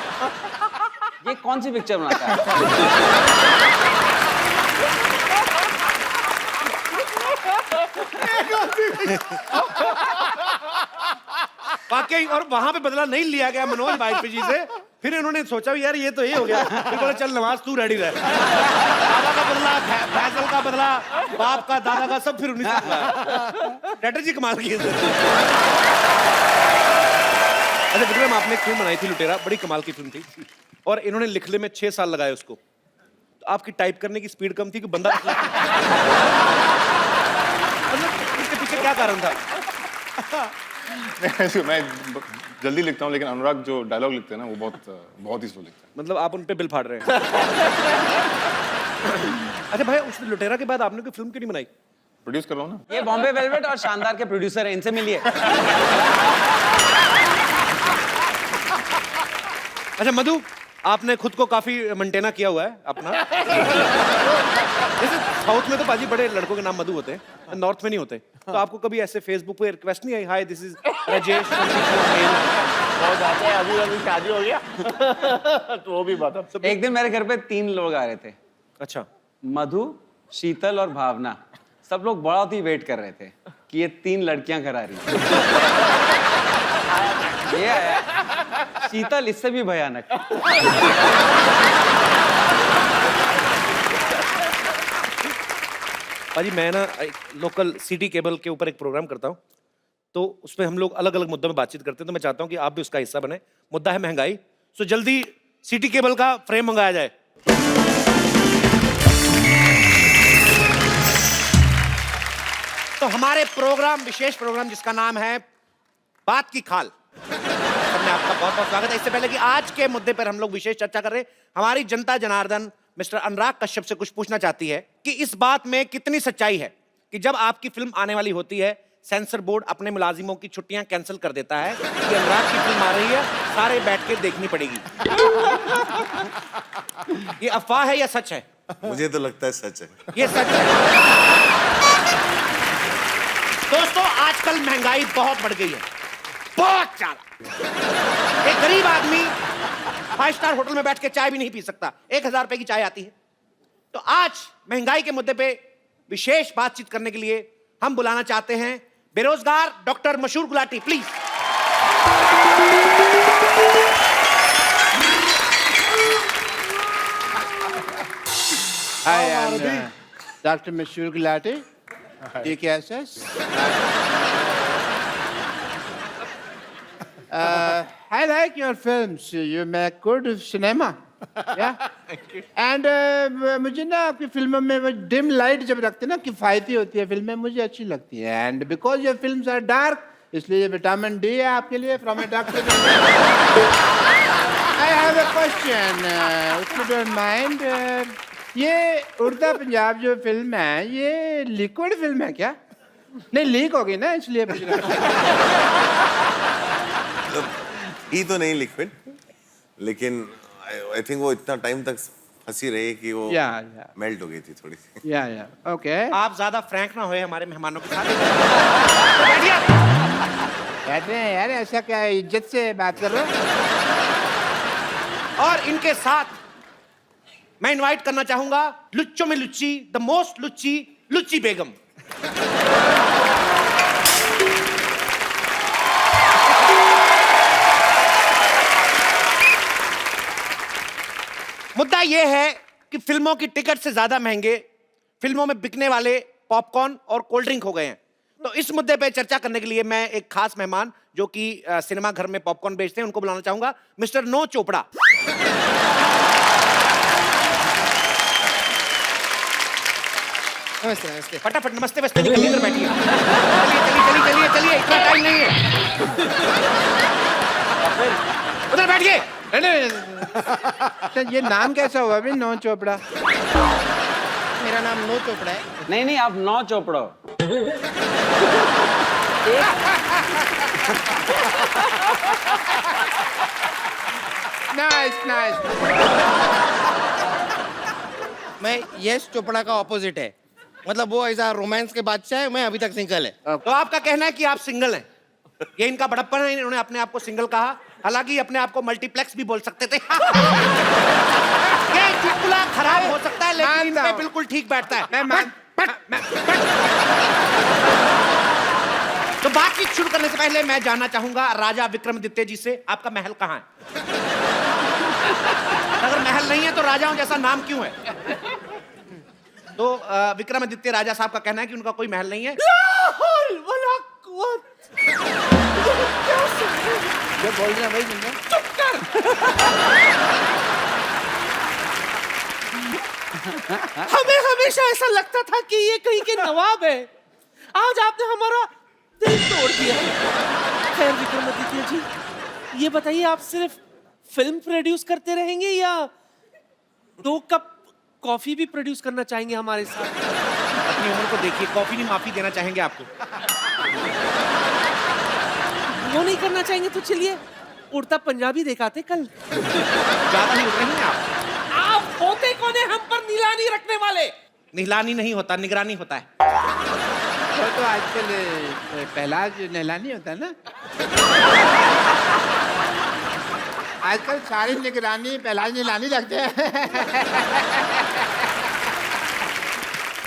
ये कौन सी पिक्चर बनाता है?
वाकई, और वहां पे बदला नहीं लिया गया मनोज भाई जी से। फिर इन्होंने सोचा यार ये तो ये हो गया, फिर बोला चल नवाज तू रेडी रह। दादा का बदला, फैसल का बदला, बाप का, दादा का, सब फिर उन्हीं से बदला। स्ट्रेटजी कमाल की है। अच्छा विक्रम, आपने एक फिल्म बनाई थी लुटेरा, बड़ी कमाल की फिल्म थी और इन्होंने लिखने में 6 साल लगाए उसको। तो आपकी टाइप करने की स्पीड कम थी कि बंदा इसके पीछे क्या कारण था?
मैं जल्दी लिखता हूँ, लेकिन अनुराग जो डायलॉग लिखते हैं ना वो बहुत ही स्लो लिखते हैं।
मतलब आप उन पे बिल फाड़ रहे हैं। अच्छा भाई, उस लुटेरा के बाद आपने कोई फिल्म क्यों नहीं बनाई?
प्रोड्यूस कर रहा हूँ ना।
ये बॉम्बे वेलवेट और शानदार के प्रोड्यूसर हैं, इनसे मिलिए।
अच्छा मधु, आपने खुद को काफी मेंटेना किया हुआ है अपना। जैसे साउथ में तो पाजी बड़े लड़कों के नाम मधु होते हैं, नॉर्थ में नहीं होते। तो आपको कभी ऐसे फेसबुक पे रिक्वेस्ट नहीं आई, हाय दिस इज राजेश?
बहुत आते हैं, अभी शादी हो गया। तो वो भी बात है।
एक दिन मेरे घर पे 3 लोग आ रहे थे।
अच्छा।
मधु, शीतल और भावना। सब लोग बहुत ही वेट कर रहे थे कि ये 3 लड़कियां घर आ रही हैं। ये आया शीतल, इससे भी भयानक।
पाजी मैं ना लोकल सिटी केबल के ऊपर एक प्रोग्राम करता हूँ, तो उसमें हम लोग अलग अलग मुद्दों में बातचीत करते हैं। तो मैं चाहता हूँ कि आप भी उसका हिस्सा बने। मुद्दा है महंगाई। सो जल्दी सिटी केबल का फ्रेम मंगाया जाए। तो हमारे प्रोग्राम, विशेष प्रोग्राम जिसका नाम है बात की खाल, में आपका बहुत बहुत स्वागत है। इससे पहले कि आज के मुद्दे पर हम लोग विशेष चर्चा कर रहे हैं, हमारी जनता जनार्दन मिस्टर अनुराग कश्यप से कुछ पूछना चाहती है कि इस बात में कितनी सच्चाई है कि जब आपकी फिल्म आने वाली होती है सेंसर बोर्ड अपने मुलाजिमों की छुट्टियां कैंसिल कर देता है कि अनुराग की फिल्म आ रही है, सारे बैठ के देखनी पड़ेगी। ये अफवाह है या सच है?
मुझे तो लगता है सच है।
ये सच है। दोस्तों, आजकल महंगाई बहुत बढ़ गई है, बहुत ज्यादा। एक गरीब आदमी 5 स्टार होटल में बैठ के चाय भी नहीं पी सकता, 1000 रुपए की चाय आती है। तो आज महंगाई के मुद्दे पे विशेष बातचीत करने के लिए हम बुलाना चाहते हैं बेरोजगार डॉक्टर मशहूर Gulati, please.
Hi, I'm Dr. Mashur Gulati, DKSS. I like your films. You make good cinema. Yeah. And मुझे ना आपकी फिल्मों में वो डिम लाइट जब रखते हैं ना, किफायती होती है फिल्में, मुझे अच्छी लगती है। And because your films are dark, इसलिए विटामिन डी है आपके लिए from a doctor. I have a question, if you don't mind. ये उड़ता पंजाब जो फिल्म है, ये लिक्विड फिल्म है क्या? नहीं, लीक होगी ना, इसलिए पूछ रहा हूं।
ही तो नहीं लिक्विड, लेकिन आई थिंक वो इतना टाइम तक फंसी रही कि वो मेल्ट हो गई थी थोड़ी सी।
या ओके।
आप ज्यादा फ्रैंक ना होए हमारे मेहमानों के साथ।
बैठे हैं यार, ऐसा क्या है, इज्जत से बात कर रहे हो।
और इनके साथ मैं इनवाइट करना चाहूंगा लुच्चों में लुच्ची, द मोस्ट लुच्ची, लुच्ची बेगम। मुद्दा यह है कि फिल्मों की टिकट से ज्यादा महंगे फिल्मों में बिकने वाले पॉपकॉर्न और कोल्ड ड्रिंक हो गए हैं। तो इस मुद्दे पे चर्चा करने के लिए मैं एक खास मेहमान जो कि सिनेमा घर में पॉपकॉर्न बेचते हैं उनको बुलाना चाहूंगा, मिस्टर नो चोपड़ा।
नमस्ते नमस्ते।
फटाफट नमस्ते वस्ते निकल कर बैठिए। चलिए चलिए चलिए चलिए, इतना टाइम नहीं है। उधर बैठिए।
तो ये नाम कैसा हुआ अभी, नो चोपड़ा?
मेरा नाम नो चोपड़ा है।
नहीं नहीं, आप नौ चोपड़ा हो।
Nice nice.
मैं यश चोपड़ा का ऑपोजिट है, मतलब वो ऐसा रोमांस के बादशाह है, मैं अभी तक सिंगल है।
तो आपका कहना है कि आप सिंगल हैं, ये इनका बड़प्पन है, इन्होंने अपने आप को सिंगल कहा, हालांकि अपने आप को मल्टीप्लेक्स भी बोल सकते थे। ये चुटकुला खराब हो सकता है लेकिन इन पे बिल्कुल ठीक बैठता है। तो बातचीत शुरू करने से पहले मैं जानना चाहूंगा राजा विक्रमादित्य जी से, आपका महल कहाँ है? अगर महल नहीं है तो राजाओं जैसा नाम क्यों है? तो विक्रमादित्य राजा साहब का कहना है कि उनका कोई महल नहीं है।
जो बोल रहे हैं भाई सुन।
चुप कर। हमें हमेशा ऐसा लगता था कि ये कहीं के नवाब है, आज आपने हमारा दिल तोड़ दिया। खैर विक्रमादित्य जी, ये बताइए आप सिर्फ फिल्म प्रोड्यूस करते रहेंगे या 2 कप कॉफी भी प्रोड्यूस करना चाहेंगे हमारे साथ?
अपनी उम्र को देखिए, कॉफी नहीं माफी देना चाहेंगे आपको।
वो नहीं करना चाहेंगे तो चलिए उड़ता पंजाबी दिखाते कल।
ज्यादा नहीं उड़ रही हैं
आप होते कौन है हम पर निगरानी रखने वाले?
निगरानी नहीं होता, निगरानी होता है।
तो आजकल पहला जो नहलानी होता है ना, आजकल सारी निगरानी पहला नहलानी रखते हैं।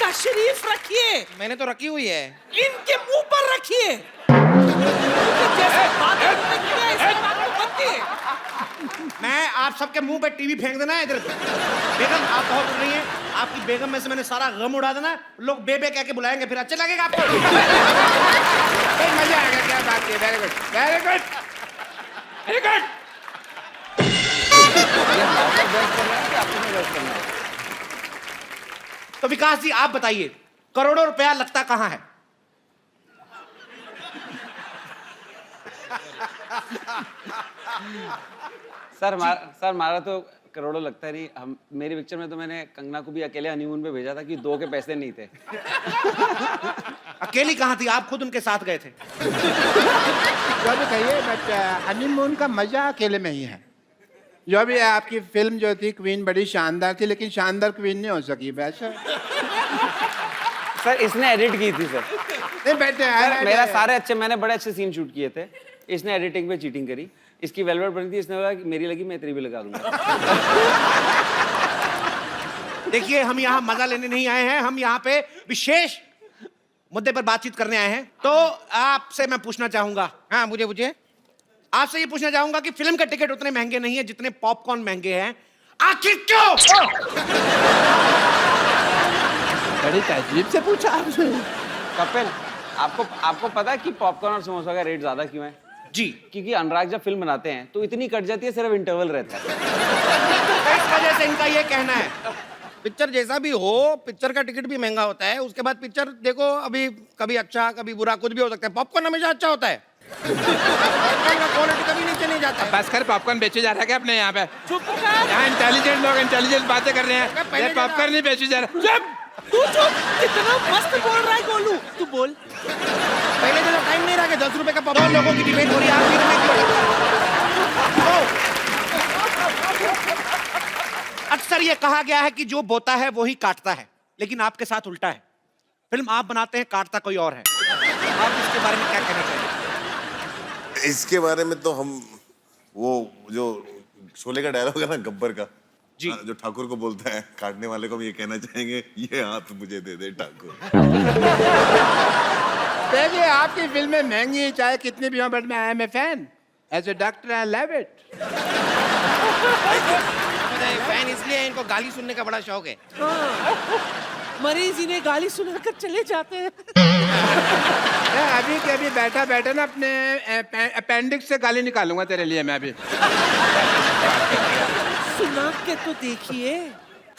तशरीफ रखिए।
मैंने तो रखी हुई है।
इनके मुंह पर रखिए।
मैं आप सबके मुंह पे टीवी फेंक देना है इधर। बेगम आप बहुत उड़ रही हैं, आपकी बेगम में से मैंने सारा गम उड़ा देना, लोग बेबे कह के बुलाएंगे, फिर अच्छा लगेगा आपको।
मजा आएगा, क्या बात है। Very good very good very good.
तो विकास जी आप बताइए, करोड़ों रुपया लगता कहाँ है?
सर हमारा तो करोड़ों लगता नहीं। हम मेरी पिक्चर में तो मैंने कंगना को भी अकेले हनीमून पे भेजा था कि 2 के पैसे नहीं थे।
अकेली कहाँ थी, आप खुद उनके साथ गए थे।
जो भी कहिए बट हनीमून का मजा अकेले में ही है। जो भी है, आपकी फिल्म जो थी क्वीन बड़ी शानदार थी, लेकिन शानदार क्वीन नहीं हो सकी वैसे।
सर इसने एडिट की थी सर।
नहीं बैठे
सर मेरा सारे अच्छे, मैंने बड़े अच्छे सीन शूट किए थे, इसने एडिटिंग पे चीटिंग करी। इसकी वेलवेट बनी थी, इसने बोला कि मेरी लगी मैं तेरी भी लगा दूंगा।
देखिए हम यहाँ मजा लेने नहीं आए हैं, हम यहाँ पे विशेष मुद्दे पर बातचीत करने आए हैं। तो आपसे मैं पूछना चाहूंगा,
हाँ मुझे
आपसे ये पूछना चाहूंगा कि फिल्म के टिकट उतने महंगे नहीं है जितने पॉपकॉर्न महंगे हैं, आखिर क्यों?
बड़ी तहजीब से पूछा आपने।
कपिल आपको पता है कि पॉपकॉर्न और समोसा का रेट ज्यादा क्यों है?
जी
क्योंकि अनुराग जब फिल्म बनाते हैं तो इतनी कट जाती है, सिर्फ इंटरवल रहता है।
इस वजह से इनका ये कहना है।
पिक्चर जैसा भी हो, पिक्चर का टिकट भी महंगा होता है। उसके बाद पिक्चर देखो, अभी कभी अच्छा कभी बुरा कुछ भी हो सकता है। पॉपकॉर्न हमेशा अच्छा होता है। पॉपकॉर्न का क्वालिटी कभी नीचे नहीं जाता है।
बस कर, पॉपकॉर्न बेचे जा रहा है क्या अपने यहाँ पे?
चुप कर।
यहाँ इंटेलिजेंट लोग इंटेलिजेंट बातें कर रहे हैं,
पहले
ये पॉपकॉर्न नहीं बेचे जा रहा। चुप!
तू चुप, कितना मस्त बोल रहा है गोलू। तू बोल।
पहले तो टाइम नहीं रहा कि 10 रुपए का पॉपकॉर्न।
लोगों की डिबेट हो रही है, आप बीच में क्यों? अक्सर ये कहा गया है कि जो बोता है वो ही काटता है, लेकिन आपके साथ उल्टा है। फिल्म आप बनाते हैं, काटता कोई और है। आप इसके बारे में क्या कहना चाहेंगे?
इसके बारे में तो हम वो जो शोले का डायलॉग है ना गब्बर का
जी,
जो ठाकुर को बोलता है, काटने वाले को हम ये कहना चाहेंगे, ये हाथ मुझे दे दे ठाकुर।
देखिए आपकी फिल्में महंगी चाहे कितनी भी हो, बट मैं I am a fan. As a doctor I love it.
Fan इसलिए इनको गाली सुनने का बड़ा शौक है।
मरीज इन्हें गाली सुनाकर चले जाते हैं।
मैं अभी के अभी बैठा बैठा ना अपने अपेंडिक्स से गाली निकालूंगा तेरे लिए मैं अभी।
सुना के तो देखिए,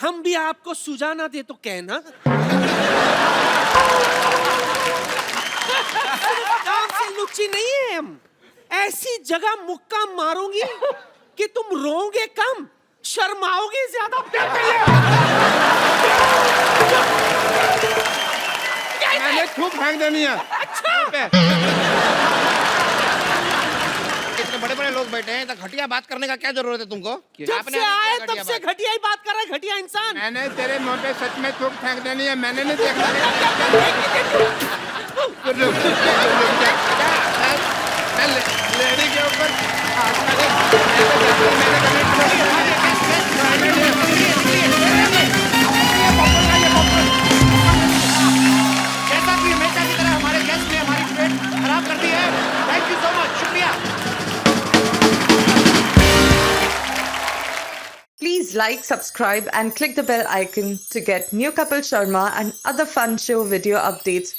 हम भी आपको सुझाना दे तो कहना। काम से लुच्ची नहीं है हम। ऐसी जगह मुक्का मारूंगी कि तुम रोओगे कम, शर्माओगे ज्यादा।
मैंने थूक फेंक देनी है।
अच्छा।
इतने बड़े बड़े लोग बैठे हैं, तो घटिया बात करने का क्या जरूरत है तुमको?
जब से आए तब से घटिया ही बात कर रहा है, घटिया इंसान।
मैंने तेरे मुंह पे सच में थूक फेंक देनी है, मैंने नहीं देखा। लेडी के ऊपर
जैसा कि हमेशा की तरह हमारे गेस्ट ने हमारी डिबेट खराब कर दी है। थैंक यू सो मच, शुक्रिया।
Please like, subscribe and click the bell icon to get new Kapil Sharma and other fun show video updates